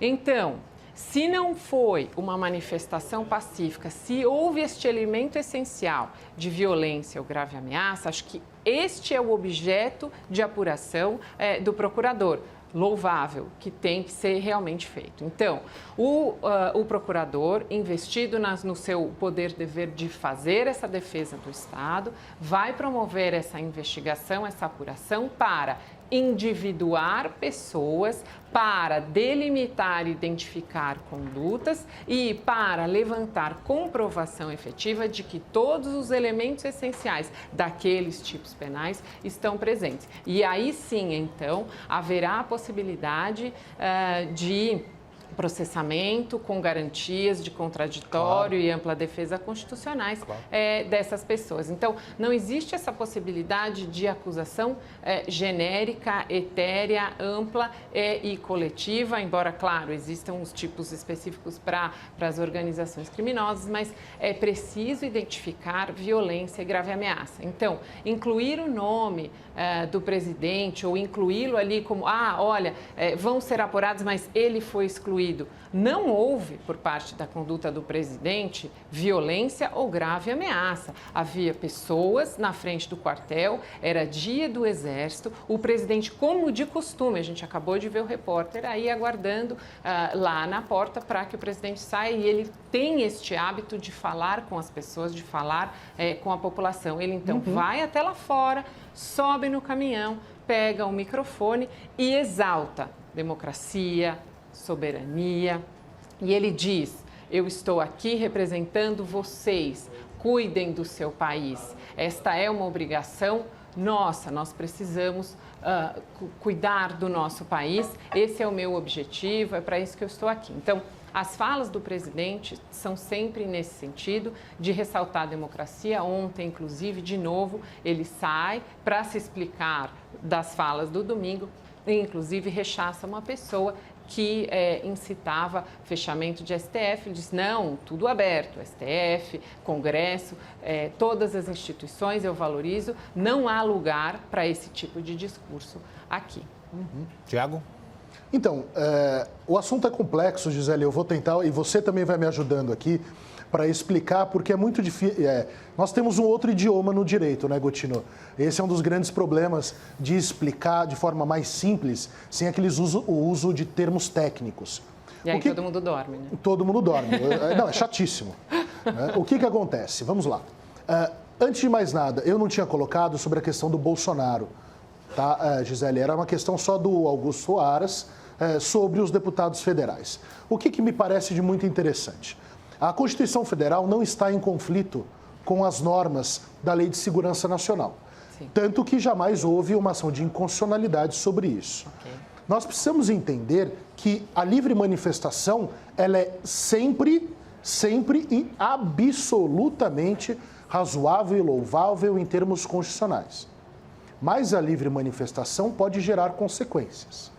Então, se não foi uma manifestação pacífica, se houve este elemento essencial de violência ou grave ameaça, acho que este é o objeto de apuração do procurador. Louvável, que tem que ser realmente feito. Então, o procurador, investido no seu poder-dever de fazer essa defesa do Estado, vai promover essa investigação, essa apuração para individuar pessoas, para delimitar e identificar condutas e para levantar comprovação efetiva de que todos os elementos essenciais daqueles tipos penais estão presentes. E aí sim, então, haverá a possibilidade de processamento com garantias de contraditório e ampla defesa constitucionais dessas pessoas. Então, não existe essa possibilidade de acusação genérica, etérea, ampla e coletiva, embora, claro, existam os tipos específicos para as organizações criminosas, mas é preciso identificar violência e grave ameaça. Então, incluir o nome do presidente ou incluí-lo ali como, vão ser apurados, mas ele foi excluído. Não houve, por parte da conduta do presidente, violência ou grave ameaça. Havia pessoas na frente do quartel, era dia do Exército, o presidente, como de costume, a gente acabou de ver o repórter aí aguardando lá na porta para que o presidente saia, e ele tem este hábito de falar com as pessoas, de falar com a população. Ele então vai até lá fora, sobe no caminhão, pega o microfone e exalta democracia, soberania, e ele diz: eu estou aqui representando vocês, cuidem do seu país, esta é uma obrigação nossa, nós precisamos cuidar do nosso país, esse é o meu objetivo, é para isso que eu estou aqui. Então, as falas do presidente são sempre nesse sentido de ressaltar a democracia. Ontem, inclusive, de novo, ele sai para se explicar das falas do domingo e, inclusive, rechaça uma pessoa que incitava fechamento de STF. Ele disse: não, tudo aberto, STF, Congresso, todas as instituições eu valorizo, não há lugar para esse tipo de discurso aqui. Tiago? Então, o assunto é complexo, Gisele, eu vou tentar, e você também vai me ajudando aqui, para explicar, porque é muito difícil. Nós temos um outro idioma no direito, né, Gotino? Esse é um dos grandes problemas de explicar de forma mais simples, sem o uso de termos técnicos. E aí todo mundo dorme, né? Todo mundo dorme. Não, é chatíssimo. Né? O que acontece? Vamos lá. Antes de mais nada, eu não tinha colocado sobre a questão do Bolsonaro, tá, Gisele? Era uma questão só do Augusto Soares sobre os deputados federais. O que me parece de muito interessante? A Constituição Federal não está em conflito com as normas da Lei de Segurança Nacional. Sim. Tanto que jamais houve uma ação de inconstitucionalidade sobre isso. Okay. Nós precisamos entender que a livre manifestação ela é sempre e absolutamente razoável e louvável em termos constitucionais. Mas a livre manifestação pode gerar consequências.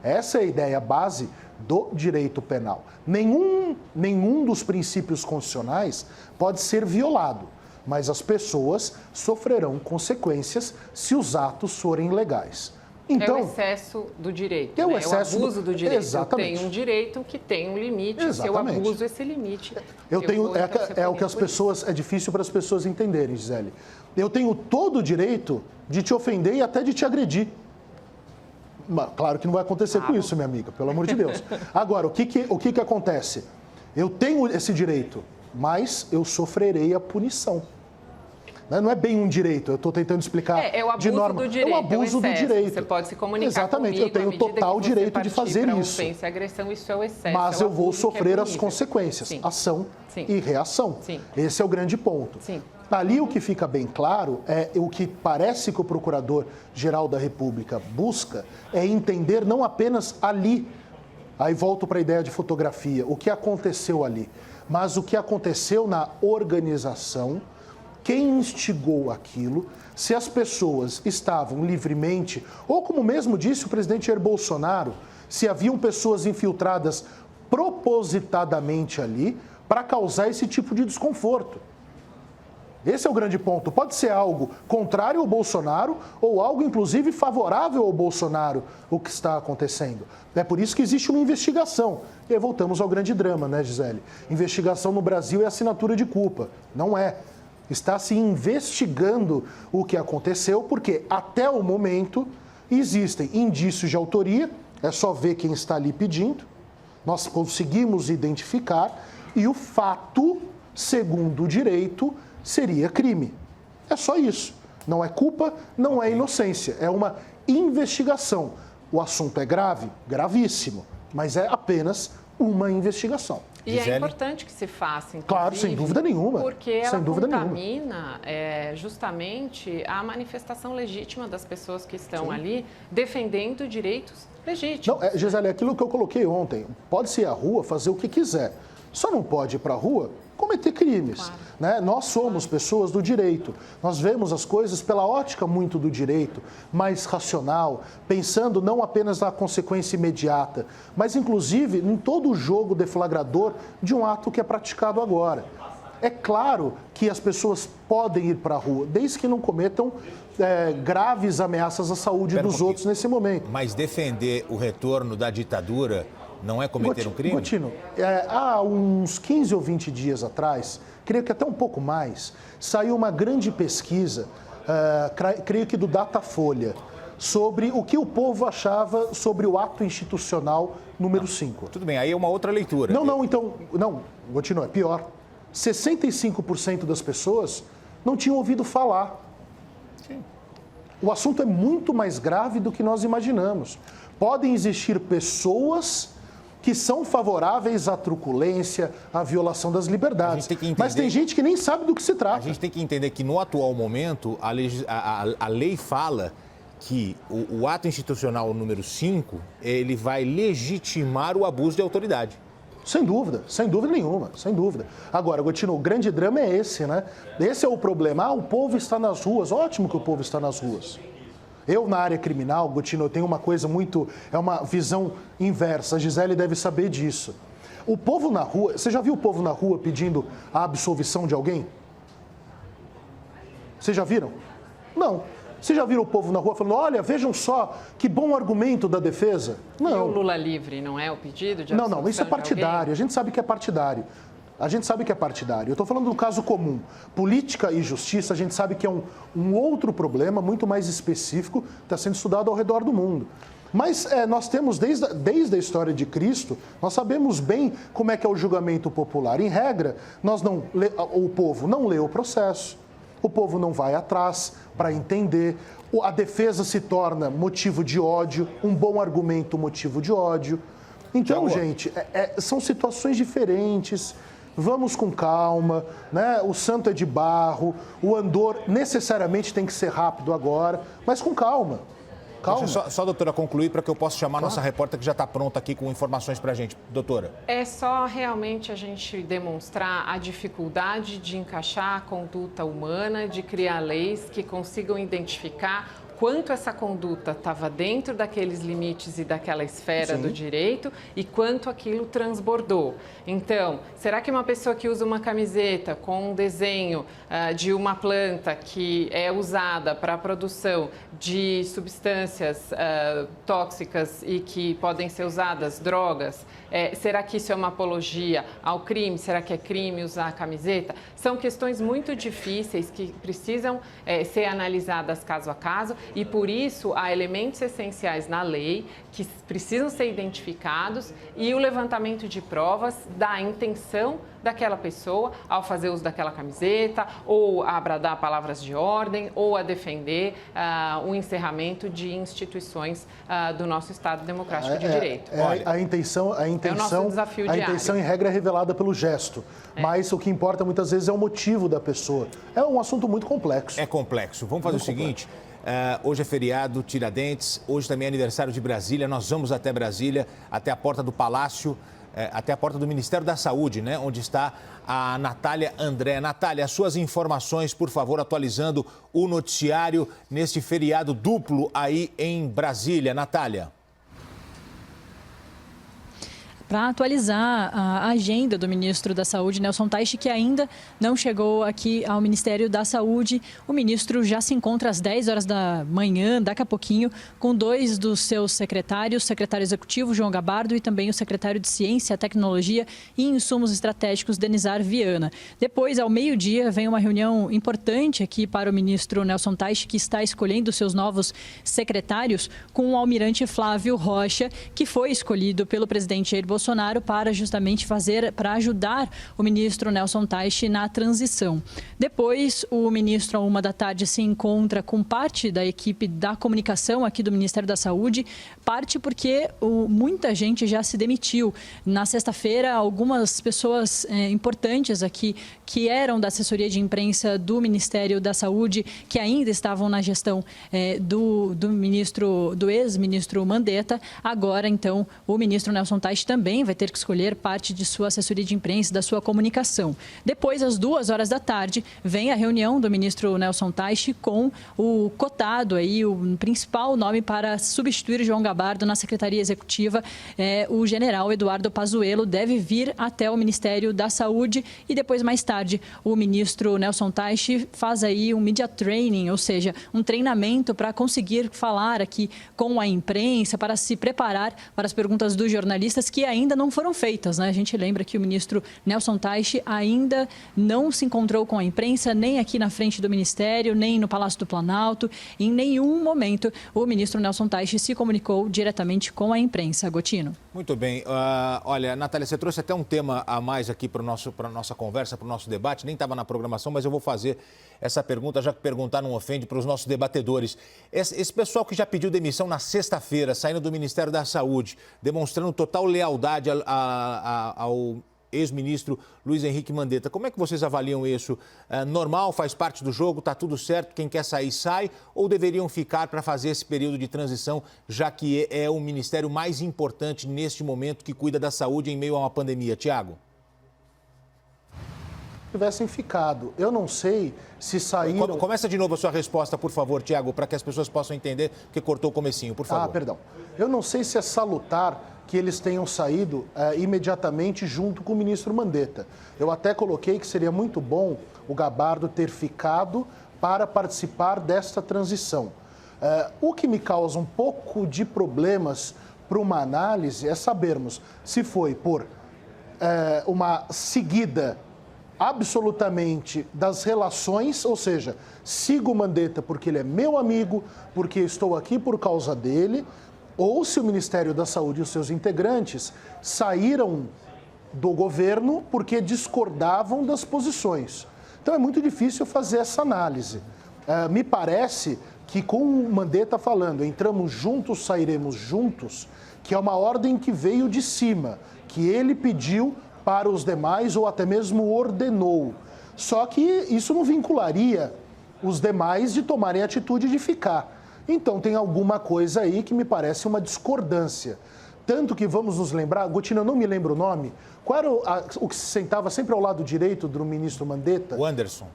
Essa é a ideia base do direito penal. Nenhum dos princípios constitucionais pode ser violado, mas as pessoas sofrerão consequências se os atos forem legais. Então, é o excesso do direito, é o né? excesso É o abuso do direito. Exatamente. Eu tenho um direito que tem um limite, Exatamente. se eu abuso esse limite... Eu tenho, vou, então, ser é o que as punido por pessoas, é difícil para as pessoas entenderem, Gisele. Eu tenho todo o direito de te ofender e até de te agredir. Mas, claro que não vai acontecer com isso, minha amiga, pelo amor de Deus. Agora, o que acontece? Eu tenho esse direito, mas eu sofrerei a punição. Não é bem um direito, eu estou tentando explicar É o abuso de norma. do direito, é o abuso do direito. Você pode se comunicar Exatamente, comigo, eu tenho à medida total que você direito de fazer partir pra isso. ofensa e agressão, isso é o excesso. Mas é o eu vou abuso que é sofrer as punível. consequências, Sim. ação Sim. e reação. Sim. Esse é o grande ponto. Sim. Ali o que fica bem claro é o que parece que o Procurador-Geral da República busca é entender não apenas ali, aí volto para a ideia de fotografia, o que aconteceu ali, mas o que aconteceu na organização, quem instigou aquilo, se as pessoas estavam livremente, ou como mesmo disse o presidente Jair Bolsonaro, se haviam pessoas infiltradas propositadamente ali para causar esse tipo de desconforto. Esse é o grande ponto. Pode ser algo contrário ao Bolsonaro ou algo, inclusive, favorável ao Bolsonaro, o que está acontecendo. É por isso que existe uma investigação. E aí voltamos ao grande drama, né, Gisele? Investigação no Brasil é assinatura de culpa. Não é. Está se investigando o que aconteceu, porque até o momento existem indícios de autoria, é só ver quem está ali pedindo, nós conseguimos identificar, e o fato, segundo o direito, seria crime. É só isso. Não é culpa, não é inocência, é uma investigação. O assunto é grave? Gravíssimo, mas é apenas uma investigação. E Gisele? é importante que se faça, inclusive, Claro, sem dúvida nenhuma. porque ela Sem dúvida contamina justamente a manifestação legítima das pessoas que estão ali defendendo direitos legítimos. Não, Gisele, é aquilo que eu coloquei ontem. Pode-se ir à rua, fazer o que quiser. Só não pode ir para a rua cometer crimes. Claro. Né? Nós somos pessoas do direito. Nós vemos as coisas pela ótica muito do direito, mais racional, pensando não apenas na consequência imediata, mas inclusive em todo o jogo deflagrador de um ato que é praticado agora. É claro que as pessoas podem ir para a rua, desde que não cometam graves ameaças à saúde dos outros nesse momento. Mas defender o retorno da ditadura não é cometer um crime? Gotino, há uns 15 ou 20 dias atrás, creio que até um pouco mais, saiu uma grande pesquisa, creio que do Datafolha, sobre o que o povo achava sobre o ato institucional número 5. Tudo bem, aí é uma outra leitura. Não, Gotino, é pior. 65% das pessoas não tinham ouvido falar. Sim. O assunto é muito mais grave do que nós imaginamos. Podem existir pessoas que são favoráveis à truculência, à violação das liberdades. Mas tem gente que nem sabe do que se trata. A gente tem que entender que, no atual momento, a lei fala que o ato institucional número 5, ele vai legitimar o abuso de autoridade. Sem dúvida nenhuma, sem dúvida. Agora, Gotino, o grande drama é esse, né? Esse é o problema. O povo está nas ruas. Ótimo que o povo está nas ruas. Eu, na área criminal, Gotino, eu tenho uma coisa muito... É uma visão inversa. A Gisele deve saber disso. O povo na rua... Você já viu o povo na rua pedindo a absolvição de alguém? Vocês já viram? Não. Vocês já viram o povo na rua falando, olha, vejam só, que bom argumento da defesa? Não. E o Lula livre não é o pedido de absolvição? Não, isso é partidário. A gente sabe que é partidário. Eu estou falando do caso comum. Política e justiça, a gente sabe que é um outro problema muito mais específico, está sendo estudado ao redor do mundo. Mas nós temos, desde a história de Cristo, nós sabemos bem como é que é o julgamento popular. Em regra, o povo não lê o processo, o povo não vai atrás para entender, a defesa se torna motivo de ódio, um bom argumento motivo de ódio. Então, gente, são situações diferentes. Vamos com calma, né? O santo é de barro, o andor necessariamente tem que ser rápido agora, mas com calma. Calma. Deixa só, doutora, concluir para que eu possa chamar a nossa repórter que já está pronta aqui com informações para a gente. Doutora. É só realmente a gente demonstrar a dificuldade de encaixar a conduta humana, de criar leis que consigam identificar quanto essa conduta estava dentro daqueles limites e daquela esfera do direito e quanto aquilo transbordou. Então, será que uma pessoa que usa uma camiseta com um desenho de uma planta que é usada para a produção de substâncias tóxicas e que podem ser usadas, drogas, será que isso é uma apologia ao crime? Será que é crime usar a camiseta? São questões muito difíceis que precisam ser analisadas caso a caso e, por isso, há elementos essenciais na lei que precisam ser identificados e o levantamento de provas da intenção daquela pessoa ao fazer uso daquela camiseta ou a bradar palavras de ordem ou a defender o encerramento de instituições do nosso Estado Democrático de Direito. A intenção, é o nosso desafio diário. A intenção, em regra, é revelada pelo gesto, mas o que importa muitas vezes é o motivo da pessoa. É um assunto muito complexo. É complexo. Vamos fazer o seguinte, hoje é feriado, Tiradentes, hoje também é aniversário de Brasília, nós vamos até Brasília, até a porta do Palácio, até a porta do Ministério da Saúde, né, onde está a Natália André. Natália, as suas informações, por favor, atualizando o noticiário neste feriado duplo aí em Brasília. Natália. Para atualizar a agenda do ministro da Saúde, Nelson Teich, que ainda não chegou aqui ao Ministério da Saúde. O ministro já se encontra às 10 horas da manhã, daqui a pouquinho, com 2 dos seus secretários, o secretário executivo, João Gabardo, e também o secretário de Ciência, Tecnologia e Insumos Estratégicos, Denizar Viana. Depois, ao meio-dia, vem uma reunião importante aqui para o ministro Nelson Teich, que está escolhendo seus novos secretários, com o almirante Flávio Rocha, que foi escolhido pelo presidente Jair Bolsonaro para justamente para ajudar o ministro Nelson Teich na transição. Depois, o ministro, à 13h, se encontra com parte da equipe da comunicação aqui do Ministério da Saúde, parte porque muita gente já se demitiu. Na sexta-feira, algumas pessoas importantes aqui, que eram da assessoria de imprensa do Ministério da Saúde, que ainda estavam na gestão do ex-ministro Mandetta, agora, então, o ministro Nelson Teich também vai ter que escolher parte de sua assessoria de imprensa, da sua comunicação. Depois, às 14h, vem a reunião do ministro Nelson Teich com o cotado, aí, o principal nome para substituir João Gabardo na Secretaria Executiva. O general Eduardo Pazuello deve vir até o Ministério da Saúde e depois, mais tarde, o ministro Nelson Teich faz aí um media training, ou seja, um treinamento para conseguir falar aqui com a imprensa, para se preparar para as perguntas dos jornalistas que ainda não foram feitas, né? A gente lembra que o ministro Nelson Teich ainda não se encontrou com a imprensa, nem aqui na frente do Ministério, nem no Palácio do Planalto. Em nenhum momento o ministro Nelson Teich se comunicou diretamente com a imprensa. Agostino. Muito bem. Olha, Natália, você trouxe até um tema a mais aqui para a nossa conversa, para o nosso debate. Nem estava na programação, mas eu vou fazer essa pergunta, já que perguntar não ofende, para os nossos debatedores. Esse pessoal que já pediu demissão na sexta-feira, saindo do Ministério da Saúde, demonstrando total lealdade ao ex-ministro Luiz Henrique Mandetta. Como é que vocês avaliam isso? Normal, faz parte do jogo, está tudo certo, quem quer sair, sai? Ou deveriam ficar para fazer esse período de transição, já que é o ministério mais importante neste momento que cuida da saúde em meio a uma pandemia? Tiago? Tivessem ficado. Eu não sei se saíram... Começa de novo a sua resposta, por favor, Tiago, para que as pessoas possam entender, porque cortou o comecinho, por favor. Perdão. Eu não sei se é salutar que eles tenham saído imediatamente junto com o ministro Mandetta. Eu até coloquei que seria muito bom o Gabardo ter ficado para participar desta transição. O que me causa um pouco de problemas para uma análise é sabermos se foi por uma seguida absolutamente das relações, ou seja, sigo o Mandetta porque ele é meu amigo, porque estou aqui por causa dele, ou se o Ministério da Saúde e os seus integrantes saíram do governo porque discordavam das posições. Então é muito difícil fazer essa análise. Me parece que com o Mandetta falando, entramos juntos, sairemos juntos, que é uma ordem que veio de cima, que ele pediu para os demais ou até mesmo ordenou. Só que isso não vincularia os demais de tomarem a atitude de ficar. Então tem alguma coisa aí que me parece uma discordância. Tanto que vamos nos lembrar, Agostino, eu não me lembro o nome, qual era o que se sentava sempre ao lado direito do ministro Mandetta? O Anderson.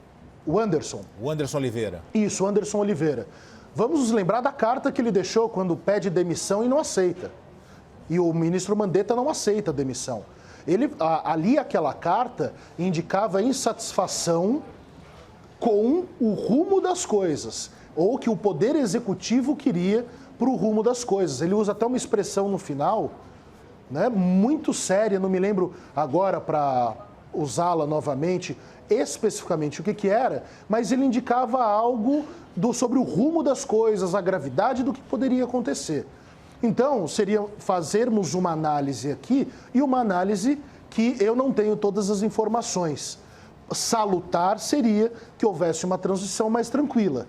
O Anderson. O Anderson Oliveira. Isso, o Anderson Oliveira. Vamos nos lembrar da carta que ele deixou quando pede demissão e não aceita. E o ministro Mandetta não aceita a demissão. Ali aquela carta indicava insatisfação com o rumo das coisas, ou que o Poder Executivo queria para o rumo das coisas. Ele usa até uma expressão no final, né, muito séria, não me lembro agora para usá-la novamente, especificamente o que era, mas ele indicava algo sobre o rumo das coisas, a gravidade do que poderia acontecer. Então, seria fazermos uma análise aqui e uma análise que eu não tenho todas as informações. Salutar seria que houvesse uma transição mais tranquila.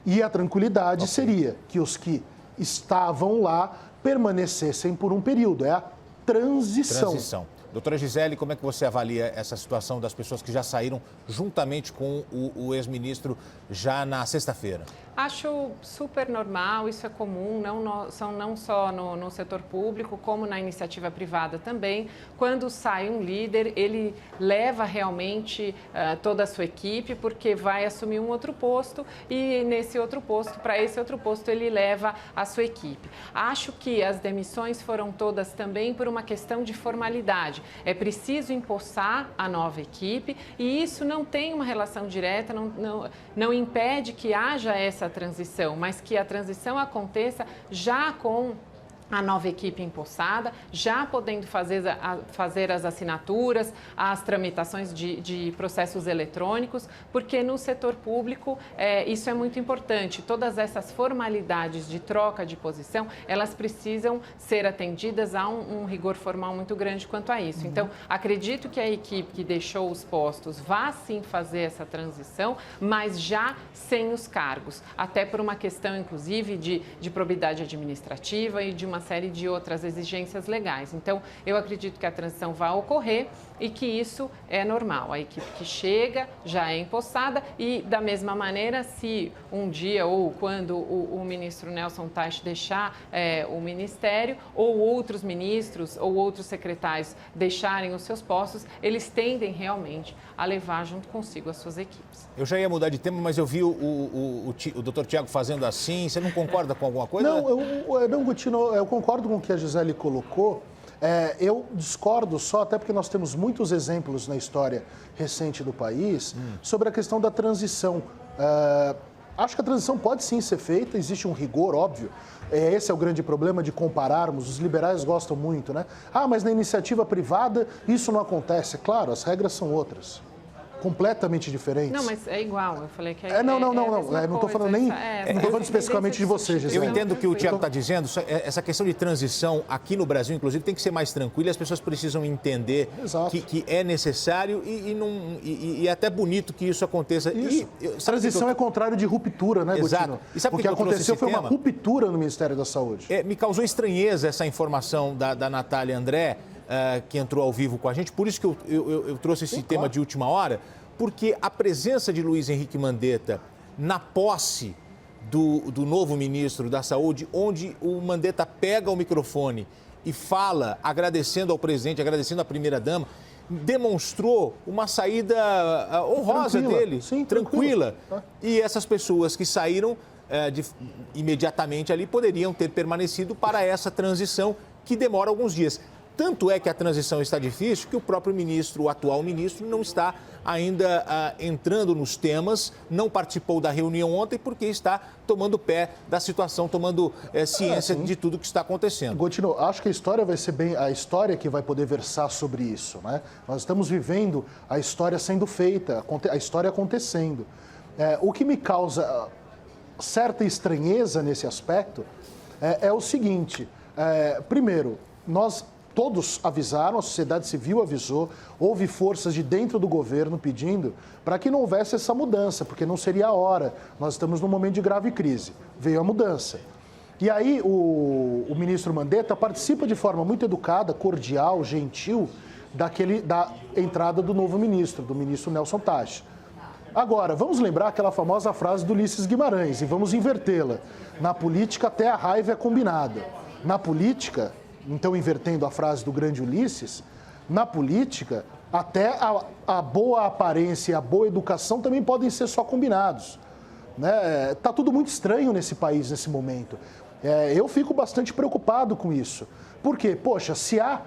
E a tranquilidade seria que os que estavam lá permanecessem por um período. É a transição. Doutora Gisele, como é que você avalia essa situação das pessoas que já saíram juntamente com o ex-ministro já na sexta-feira? Acho super normal, isso é comum, não só no setor público, como na iniciativa privada também. Quando sai um líder, ele leva realmente toda a sua equipe, porque vai assumir um outro posto e para esse outro posto, ele leva a sua equipe. Acho que as demissões foram todas também por uma questão de formalidade. É preciso empossar a nova equipe e isso não tem uma relação direta, não impede que haja essa transição, mas que a transição aconteça já com a nova equipe empossada, já podendo fazer as assinaturas, as tramitações de processos eletrônicos, porque no setor público isso é muito importante. Todas essas formalidades de troca de posição, elas precisam ser atendidas a um rigor formal muito grande quanto a isso. Então, acredito que a equipe que deixou os postos vá sim fazer essa transição, mas já sem os cargos, até por uma questão, inclusive, de probidade administrativa e de uma série de outras exigências legais. Então, eu acredito que a transição vai ocorrer e que isso é normal. A equipe que chega já é empossada e, da mesma maneira, se um dia ou quando o ministro Nelson Teich deixar o ministério, ou outros ministros ou outros secretários deixarem os seus postos, eles tendem realmente a levar junto consigo as suas equipes. Eu já ia mudar de tema, mas eu vi o doutor Tiago fazendo assim. Você não concorda com alguma coisa? Não, Gotino, eu concordo com o que a Gisele colocou. Eu discordo só, até porque nós temos muitos exemplos na história recente do país, sobre a questão da transição. Acho que a transição pode sim ser feita, existe um rigor, óbvio. Esse é o grande problema de compararmos, os liberais gostam muito, né? Mas na iniciativa privada isso não acontece. Claro, as regras são outras. Completamente diferentes. Não, mas é igual, eu falei que não estou falando nem, não estou falando especificamente de você, Gisele. Eu entendo o que o Tiago está dizendo, essa questão de transição aqui no Brasil, inclusive, tem que ser mais tranquila, as pessoas precisam entender que é necessário e é até bonito que isso aconteça. Transição é contrário de ruptura, né, Exato. Gotino? O que aconteceu foi uma ruptura no Ministério da Saúde. Me causou estranheza essa informação da Natália André, que entrou ao vivo com a gente, por isso que eu trouxe esse tema de última hora, porque a presença de Luiz Henrique Mandetta na posse do novo ministro da Saúde, onde o Mandetta pega o microfone e fala, agradecendo ao presidente, agradecendo à primeira-dama, demonstrou uma saída honrosa dele, tranquila. E essas pessoas que saíram imediatamente ali poderiam ter permanecido para essa transição que demora alguns dias. Tanto é que a transição está difícil que o próprio ministro, o atual ministro, não está ainda entrando nos temas, não participou da reunião ontem porque está tomando pé da situação, tomando ciência de tudo que está acontecendo. Gotino, acho que a história vai ser a história que vai poder versar sobre isso, né? Nós estamos vivendo a história sendo feita, a história acontecendo. O que me causa certa estranheza nesse aspecto é o seguinte, primeiro, todos avisaram, a sociedade civil avisou, houve forças de dentro do governo pedindo para que não houvesse essa mudança, porque não seria a hora. Nós estamos num momento de grave crise. Veio a mudança. E aí o ministro Mandetta participa de forma muito educada, cordial, gentil, da entrada do novo ministro, do ministro Nelson Teich. Agora, vamos lembrar aquela famosa frase do Ulisses Guimarães e vamos invertê-la. Na política, até a raiva é combinada. Na política... Então, invertendo a frase do grande Ulisses, na política, até a boa aparência e a boa educação também podem ser só combinados. né? Tá tudo muito estranho nesse país, nesse momento. Eu fico bastante preocupado com isso. Por quê? Poxa, se há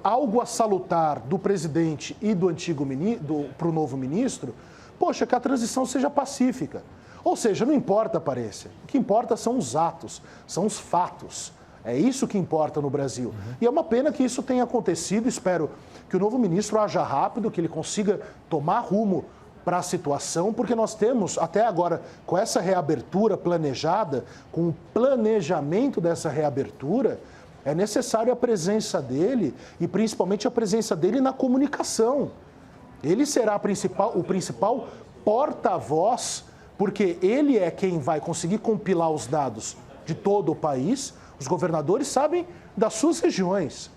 algo a salutar do presidente e do antigo ministro, para o novo ministro, poxa, que a transição seja pacífica. Ou seja, não importa a aparência. O que importa são os atos, são os fatos. É isso que importa no Brasil. E é uma pena que isso tenha acontecido. Espero que o novo ministro haja rápido, que ele consiga tomar rumo para a situação, porque nós temos, até agora, com essa reabertura planejada, com o planejamento dessa reabertura, é necessário a presença dele e principalmente a presença dele na comunicação. Ele será o principal porta-voz, porque ele é quem vai conseguir compilar os dados de todo o país. Os governadores sabem das suas regiões,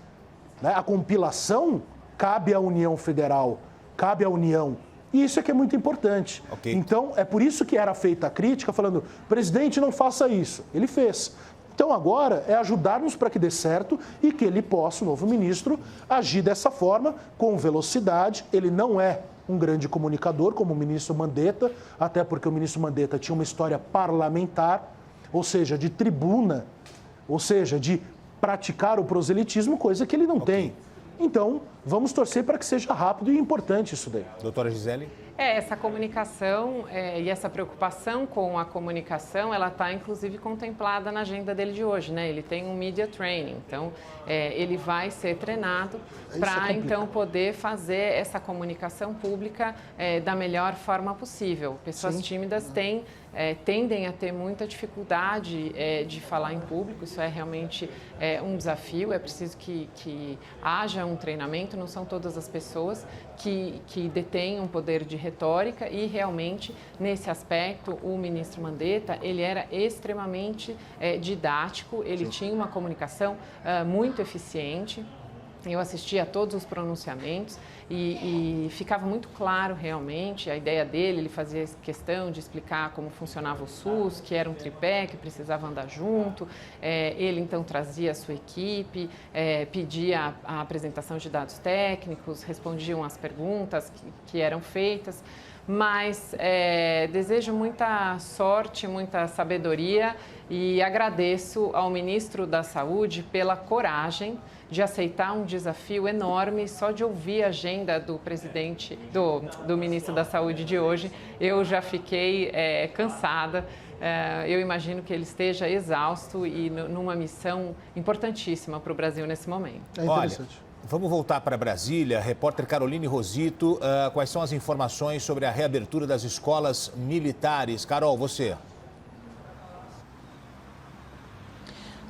né? A compilação cabe à União Federal, cabe à União. E isso é que é muito importante. Okay. Então, é por isso que era feita a crítica, falando, presidente, não faça isso. Ele fez. Então, agora é ajudar-nos para que dê certo e que ele possa, o novo ministro, agir dessa forma, com velocidade. Ele não é um grande comunicador, como o ministro Mandetta, até porque o ministro Mandetta tinha uma história parlamentar, ou seja, de tribuna, ou seja, de praticar o proselitismo, coisa que ele não tem. Então, vamos torcer para que seja rápido e importante isso daí. Doutora Gisele? Essa comunicação e essa preocupação com a comunicação, ela está inclusive contemplada na agenda dele de hoje, né? Ele tem um media training, então ele vai ser treinado para então poder fazer essa comunicação pública da melhor forma possível. Pessoas tímidas tendem a ter muita dificuldade de falar em público, isso é realmente um desafio, é preciso que haja um treinamento, não são todas as pessoas que detêm um poder de retórica e realmente, nesse aspecto, o ministro Mandetta, ele era extremamente didático, ele tinha uma comunicação muito eficiente. Eu assisti a todos os pronunciamentos e ficava muito claro realmente a ideia dele. Ele fazia questão de explicar como funcionava o SUS, que era um tripé, que precisava andar junto. Ele então trazia a sua equipe, pedia a apresentação de dados técnicos, respondiam às perguntas que eram feitas. Mas desejo muita sorte, muita sabedoria e agradeço ao ministro da Saúde pela coragem de aceitar um desafio enorme. Só de ouvir a agenda do presidente, do ministro da Saúde de hoje, eu já fiquei cansada. Eu imagino que ele esteja exausto e numa missão importantíssima para o Brasil nesse momento. É interessante. Olha, vamos voltar para Brasília. Repórter Caroline Rosito, quais são as informações sobre a reabertura das escolas militares? Carol, você.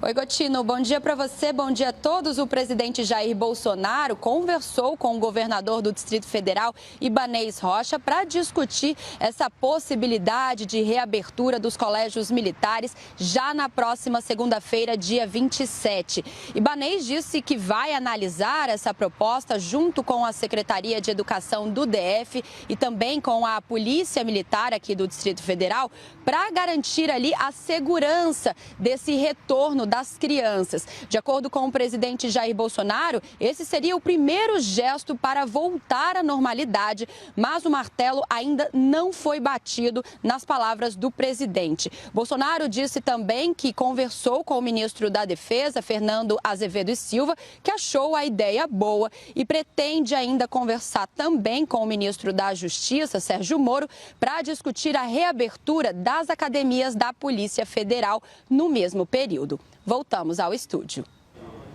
Oi, Gotino, bom dia para você, bom dia a todos. O presidente Jair Bolsonaro conversou com o governador do Distrito Federal, Ibanez Rocha, para discutir essa possibilidade de reabertura dos colégios militares já na próxima segunda-feira, dia 27. Ibanez disse que vai analisar essa proposta junto com a Secretaria de Educação do DF e também com a Polícia Militar aqui do Distrito Federal para garantir ali a segurança desse retorno das crianças. De acordo com o presidente Jair Bolsonaro, esse seria o primeiro gesto para voltar à normalidade, mas o martelo ainda não foi batido nas palavras do presidente. Bolsonaro disse também que conversou com o ministro da Defesa, Fernando Azevedo e Silva, que achou a ideia boa e pretende ainda conversar também com o ministro da Justiça, Sérgio Moro, para discutir a reabertura das academias da Polícia Federal no mesmo período. Voltamos ao estúdio.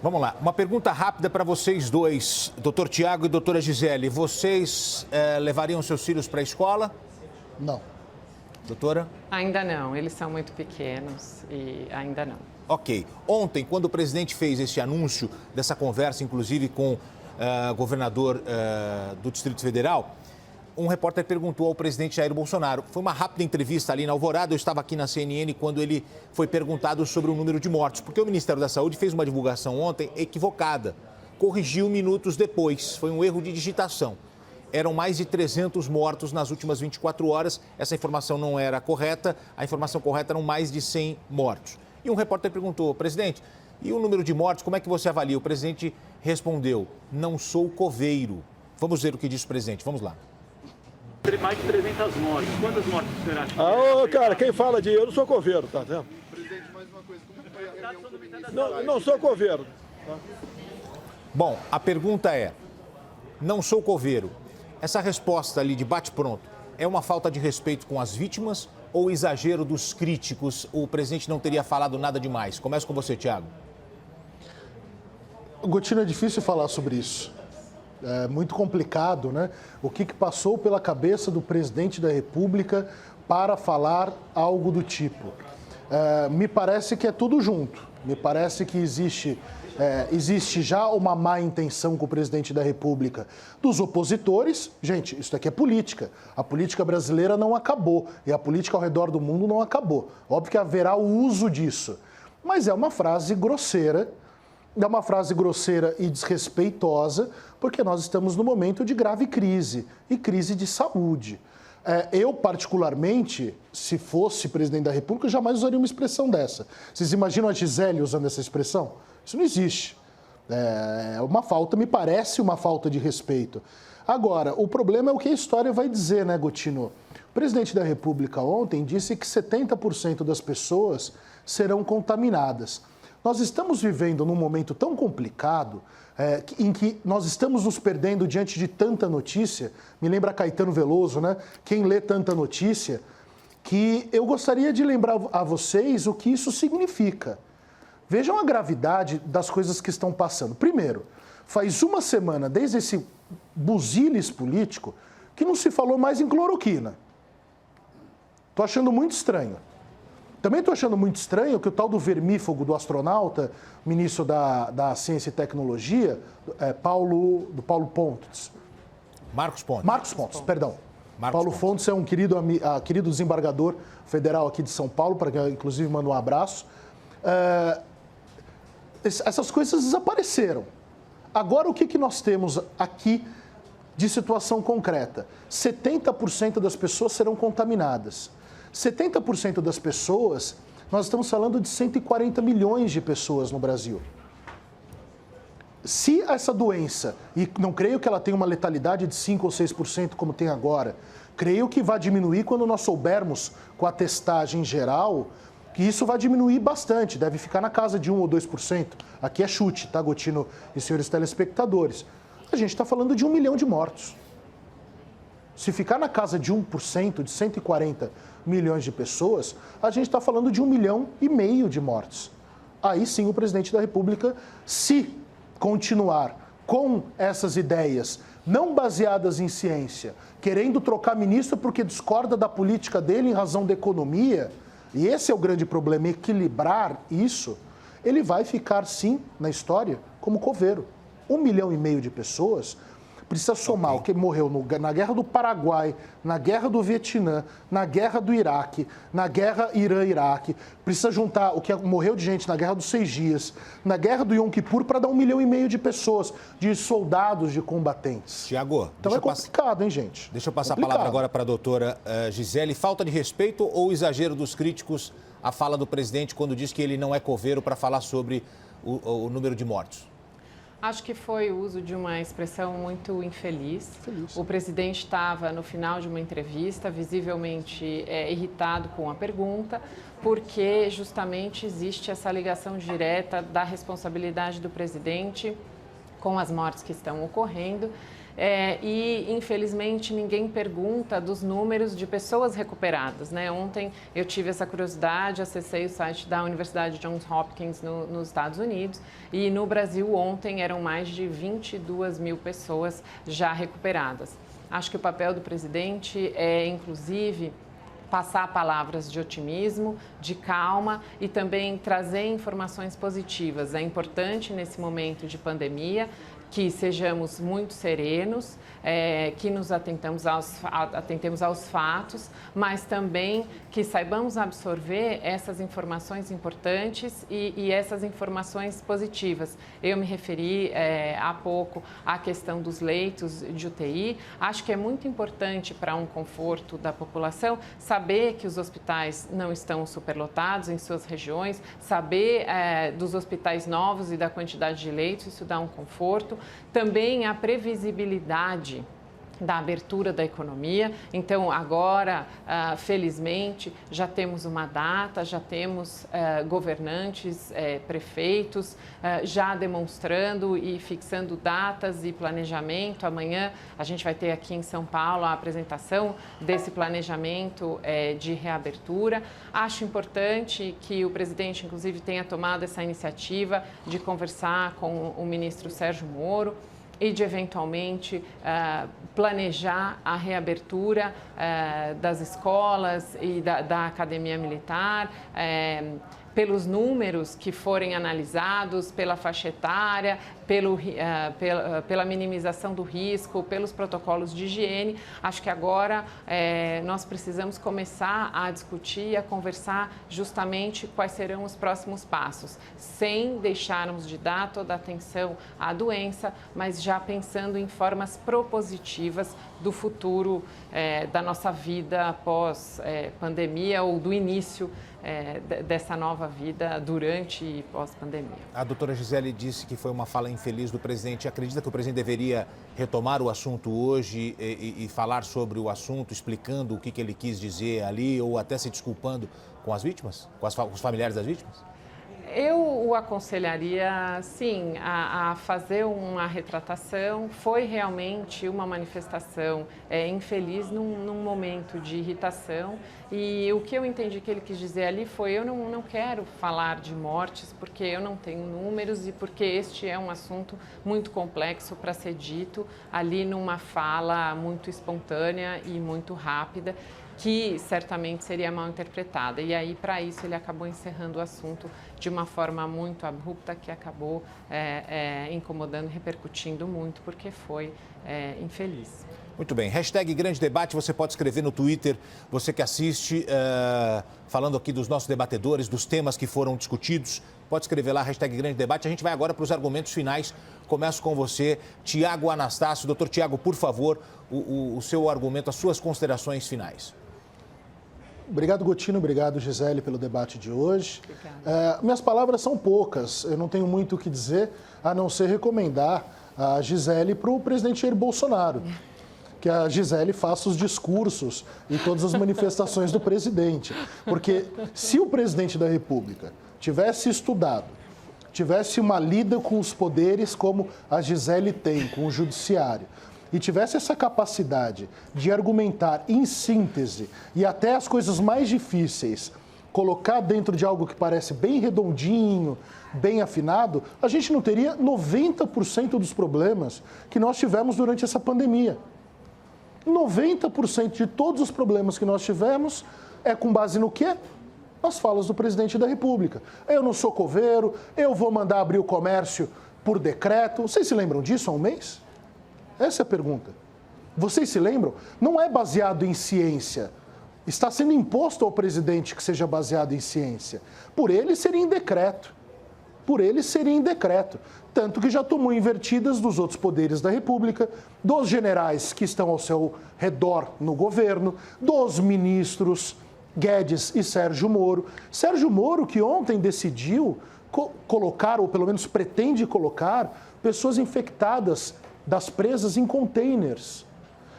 Vamos lá, uma pergunta rápida para vocês dois, doutor Tiago e doutora Gisele. Vocês levariam seus filhos para a escola? Não. Doutora? Ainda não, eles são muito pequenos e ainda não. Ok. Ontem, quando o presidente fez esse anúncio, dessa conversa, inclusive com o governador do Distrito Federal, um repórter perguntou ao presidente Jair Bolsonaro. Foi uma rápida entrevista ali na Alvorada, eu estava aqui na CNN quando ele foi perguntado sobre o número de mortos, porque o Ministério da Saúde fez uma divulgação ontem equivocada, corrigiu minutos depois, foi um erro de digitação. Eram mais de 300 mortos nas últimas 24 horas, essa informação não era correta, a informação correta eram mais de 100 mortos. E um repórter perguntou, presidente, e o número de mortos, como é que você avalia? O presidente respondeu, não sou coveiro. Vamos ver o que disse o presidente, vamos lá. mais de 300 mortes. Quantas mortes será? Cara, quem fala de eu não sou coveiro, tá vendo? Presidente, mais uma coisa. Como foi a reunião com o ministro? Não sou coveiro. Tá? Bom, a pergunta é, não sou coveiro. Essa resposta ali de bate-pronto é uma falta de respeito com as vítimas ou exagero dos críticos? O presidente não teria falado nada demais? Começo com você, Thiago. Gotino, é difícil falar sobre isso. É muito complicado, né? O que passou pela cabeça do presidente da República para falar algo do tipo. Me parece que é tudo junto. Me parece que existe já uma má intenção com o presidente da República dos opositores. Gente, isso aqui é política. A política brasileira não acabou e a política ao redor do mundo não acabou. Óbvio que haverá o uso disso. Mas é uma frase grosseira. É uma frase grosseira e desrespeitosa, porque nós estamos num momento de grave crise, e crise de saúde. Eu, particularmente, se fosse presidente da República, jamais usaria uma expressão dessa. Vocês imaginam a Gisele usando essa expressão? Isso não existe. É uma falta, me parece uma falta de respeito. Agora, o problema é o que a história vai dizer, né, Gotino? O presidente da República ontem disse que 70% das pessoas serão contaminadas. Nós estamos vivendo num momento tão complicado em que nós estamos nos perdendo diante de tanta notícia. Me lembra Caetano Veloso, né? Quem lê tanta notícia, que eu gostaria de lembrar a vocês o que isso significa. Vejam a gravidade das coisas que estão passando. Primeiro, faz uma semana, desde esse buzilis político, que não se falou mais em cloroquina. Estou achando muito estranho. Também estou achando muito estranho que o tal do vermífugo do astronauta, ministro da Ciência e Tecnologia, Paulo Pontes. Marcos Pontes. Marcos Pontes, perdão. Paulo Pontes. Fontes é um querido desembargador federal aqui de São Paulo, para quem eu, inclusive, mando um abraço. Essas coisas desapareceram. Agora, o que nós temos aqui de situação concreta? 70% das pessoas serão contaminadas. 70% das pessoas, nós estamos falando de 140 milhões de pessoas no Brasil. Se essa doença, e não creio que ela tenha uma letalidade de 5% ou 6% como tem agora, creio que vai diminuir quando nós soubermos com a testagem geral, que isso vai diminuir bastante, deve ficar na casa de 1% ou 2%. Aqui é chute, tá, Gotino e senhores telespectadores? A gente está falando de 1 milhão de mortos. Se ficar na casa de 1%, de 140 milhões de pessoas, a gente está falando de 1,5 milhão de mortes. Aí sim o presidente da República, se continuar com essas ideias não baseadas em ciência, querendo trocar ministro porque discorda da política dele em razão da economia, e esse é o grande problema, equilibrar isso, ele vai ficar sim na história como coveiro. 1,5 milhão de pessoas. Precisa somar o que morreu na Guerra do Paraguai, na Guerra do Vietnã, na Guerra do Iraque, na Guerra Irã-Iraque. Precisa juntar o que morreu de gente na Guerra dos 6 Dias, na Guerra do Yom Kippur, para dar 1,5 milhão de pessoas, de soldados, de combatentes. Tiago, então é complicado, hein, gente? Deixa eu passar a palavra agora para a doutora Gisele. Falta de respeito ou exagero dos críticos à fala do presidente quando diz que ele não é coveiro para falar sobre o número de mortos? Acho que foi o uso de uma expressão muito infeliz. O presidente estava no final de uma entrevista, visivelmente irritado com a pergunta, porque justamente existe essa ligação direta da responsabilidade do presidente com as mortes que estão ocorrendo. E, infelizmente, ninguém pergunta dos números de pessoas recuperadas, né? Ontem eu tive essa curiosidade, acessei o site da Universidade Johns Hopkins nos Estados Unidos e no Brasil ontem eram mais de 22 mil pessoas já recuperadas. Acho que o papel do presidente é, inclusive, passar palavras de otimismo, de calma e também trazer informações positivas. É importante nesse momento de pandemia que sejamos muito serenos, que nos atentemos aos fatos, mas também que saibamos absorver essas informações importantes e essas informações positivas. Eu me referi há pouco à questão dos leitos de UTI. Acho que é muito importante para um conforto da população saber que os hospitais não estão superlotados em suas regiões, saber dos hospitais novos e da quantidade de leitos, isso dá um conforto. Também a previsibilidade da abertura da economia. Então, agora, felizmente, já temos uma data, já temos governantes, prefeitos, já demonstrando e fixando datas e planejamento. Amanhã a gente vai ter aqui em São Paulo a apresentação desse planejamento de reabertura. Acho importante que o presidente, inclusive, tenha tomado essa iniciativa de conversar com o ministro Sérgio Moro e de, eventualmente, planejar a reabertura das escolas e da academia militar, pelos números que forem analisados, pela faixa etária, pela minimização do risco, pelos protocolos de higiene. Acho que agora nós precisamos começar a discutir e a conversar justamente quais serão os próximos passos, sem deixarmos de dar toda a atenção à doença, mas já pensando em formas propositivas do futuro da nossa vida após pandemia ou do início dessa nova vida durante e pós-pandemia. A doutora Gisele disse que foi uma fala infeliz do presidente. Acredita que o presidente deveria retomar o assunto hoje e falar sobre o assunto, explicando o que ele quis dizer ali, ou até se desculpando com as vítimas, com os familiares das vítimas? Eu o aconselharia, sim, a fazer uma retratação. Foi realmente uma manifestação infeliz num momento de irritação. E o que eu entendi que ele quis dizer ali foi: eu não quero falar de mortes porque eu não tenho números e porque este é um assunto muito complexo para ser dito ali numa fala muito espontânea e muito rápida, que certamente seria mal interpretada. E aí, para isso, ele acabou encerrando o assunto de uma forma muito abrupta, que acabou incomodando, repercutindo muito, porque foi infeliz. Muito bem. Hashtag Grande Debate, você pode escrever no Twitter, você que assiste, falando aqui dos nossos debatedores, dos temas que foram discutidos, pode escrever lá, hashtag Grande Debate. A gente vai agora para os argumentos finais. Começo com você, Tiago Anastácio. Doutor Tiago, por favor, o seu argumento, as suas considerações finais. Obrigado, Gotino. Obrigado, Gisele, pelo debate de hoje. Minhas palavras são poucas. Eu não tenho muito o que dizer, a não ser recomendar a Gisele para o presidente Jair Bolsonaro. Que a Gisele faça os discursos e todas as manifestações do presidente. Porque se o presidente da República tivesse estudado, tivesse uma lida com os poderes como a Gisele tem, com o judiciário, e tivesse essa capacidade de argumentar em síntese e até as coisas mais difíceis, colocar dentro de algo que parece bem redondinho, bem afinado, a gente não teria 90% dos problemas que nós tivemos durante essa pandemia. 90% de todos os problemas que nós tivemos é com base no quê? Nas falas do presidente da República. Eu não sou coveiro, eu vou mandar abrir o comércio por decreto. Vocês se lembram disso há um mês? Essa é a pergunta. Vocês se lembram? Não é baseado em ciência. Está sendo imposto ao presidente que seja baseado em ciência. Por ele seria em decreto. Por ele seria em decreto. Tanto que já tomou invertidas dos outros poderes da República, dos generais que estão ao seu redor no governo, dos ministros Guedes e Sérgio Moro. Sérgio Moro, que ontem decidiu colocar, ou pelo menos pretende colocar, pessoas infectadas das presas em containers.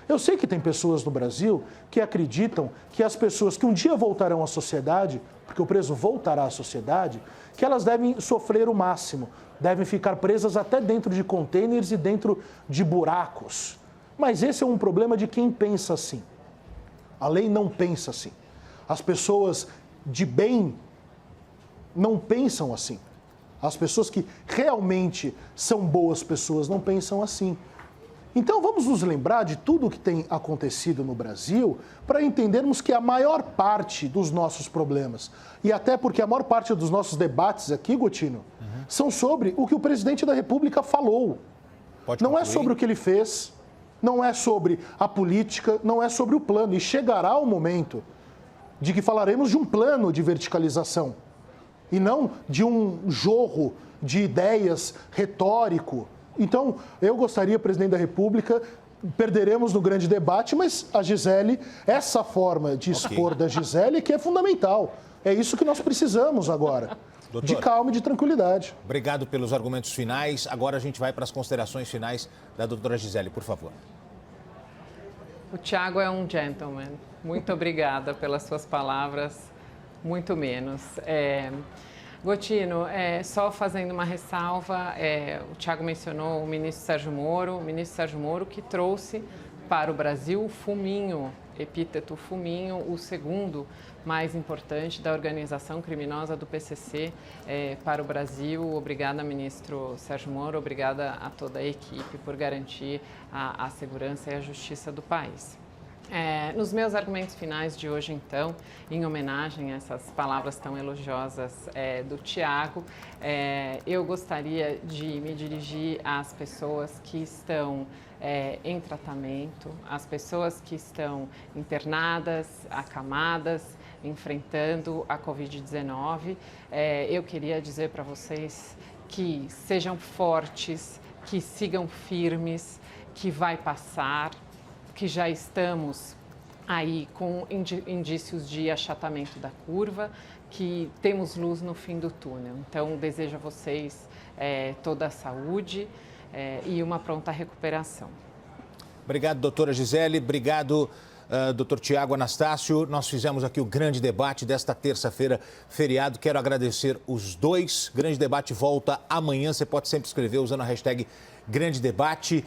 Eu sei que tem pessoas no Brasil que acreditam que as pessoas que um dia voltarão à sociedade, porque o preso voltará à sociedade, que elas devem sofrer o máximo, devem ficar presas até dentro de containers e dentro de buracos. Mas esse é um problema de quem pensa assim. A lei não pensa assim. As pessoas de bem não pensam assim. As pessoas que realmente são boas pessoas não pensam assim. Então vamos nos lembrar de tudo o que tem acontecido no Brasil para entendermos que a maior parte dos nossos problemas, e até porque a maior parte dos nossos debates aqui, Gotino, são sobre o que o presidente da República falou. Não é sobre o que ele fez, não é sobre a política, não é sobre o plano. E chegará o momento de que falaremos de um plano de verticalização e não de um jorro de ideias retórico. Então, eu gostaria, presidente da República, perderemos no grande debate, mas a Gisele, essa forma de expor da Gisele que é fundamental. É isso que nós precisamos agora. Doutor, de calma e de tranquilidade. Obrigado pelos argumentos finais. Agora a gente vai para as considerações finais da doutora Gisele, por favor. O Thiago é um gentleman. Muito obrigada pelas suas palavras, muito menos. Gotino, só fazendo uma ressalva, o Thiago mencionou o ministro Sérgio Moro que trouxe para o Brasil o fuminho, epíteto fuminho, o segundo mais importante da organização criminosa do PCC para o Brasil. Obrigada, ministro Sérgio Moro, obrigada a toda a equipe por garantir a segurança e a justiça do país. Nos meus argumentos finais de hoje, então, em homenagem a essas palavras tão elogiosas do Thiago, eu gostaria de me dirigir às pessoas que estão em tratamento, às pessoas que estão internadas, acamadas, enfrentando a Covid-19. Eu queria dizer para vocês que sejam fortes, que sigam firmes, que vai passar, que já estamos aí com indícios de achatamento da curva, que temos luz no fim do túnel. Então, desejo a vocês toda a saúde e uma pronta recuperação. Obrigado, doutora Gisele. Obrigado, doutor Tiago Anastácio. Nós fizemos aqui o grande debate desta terça-feira, feriado. Quero agradecer os dois. Grande debate volta amanhã. Você pode sempre escrever usando a hashtag Grande Debate.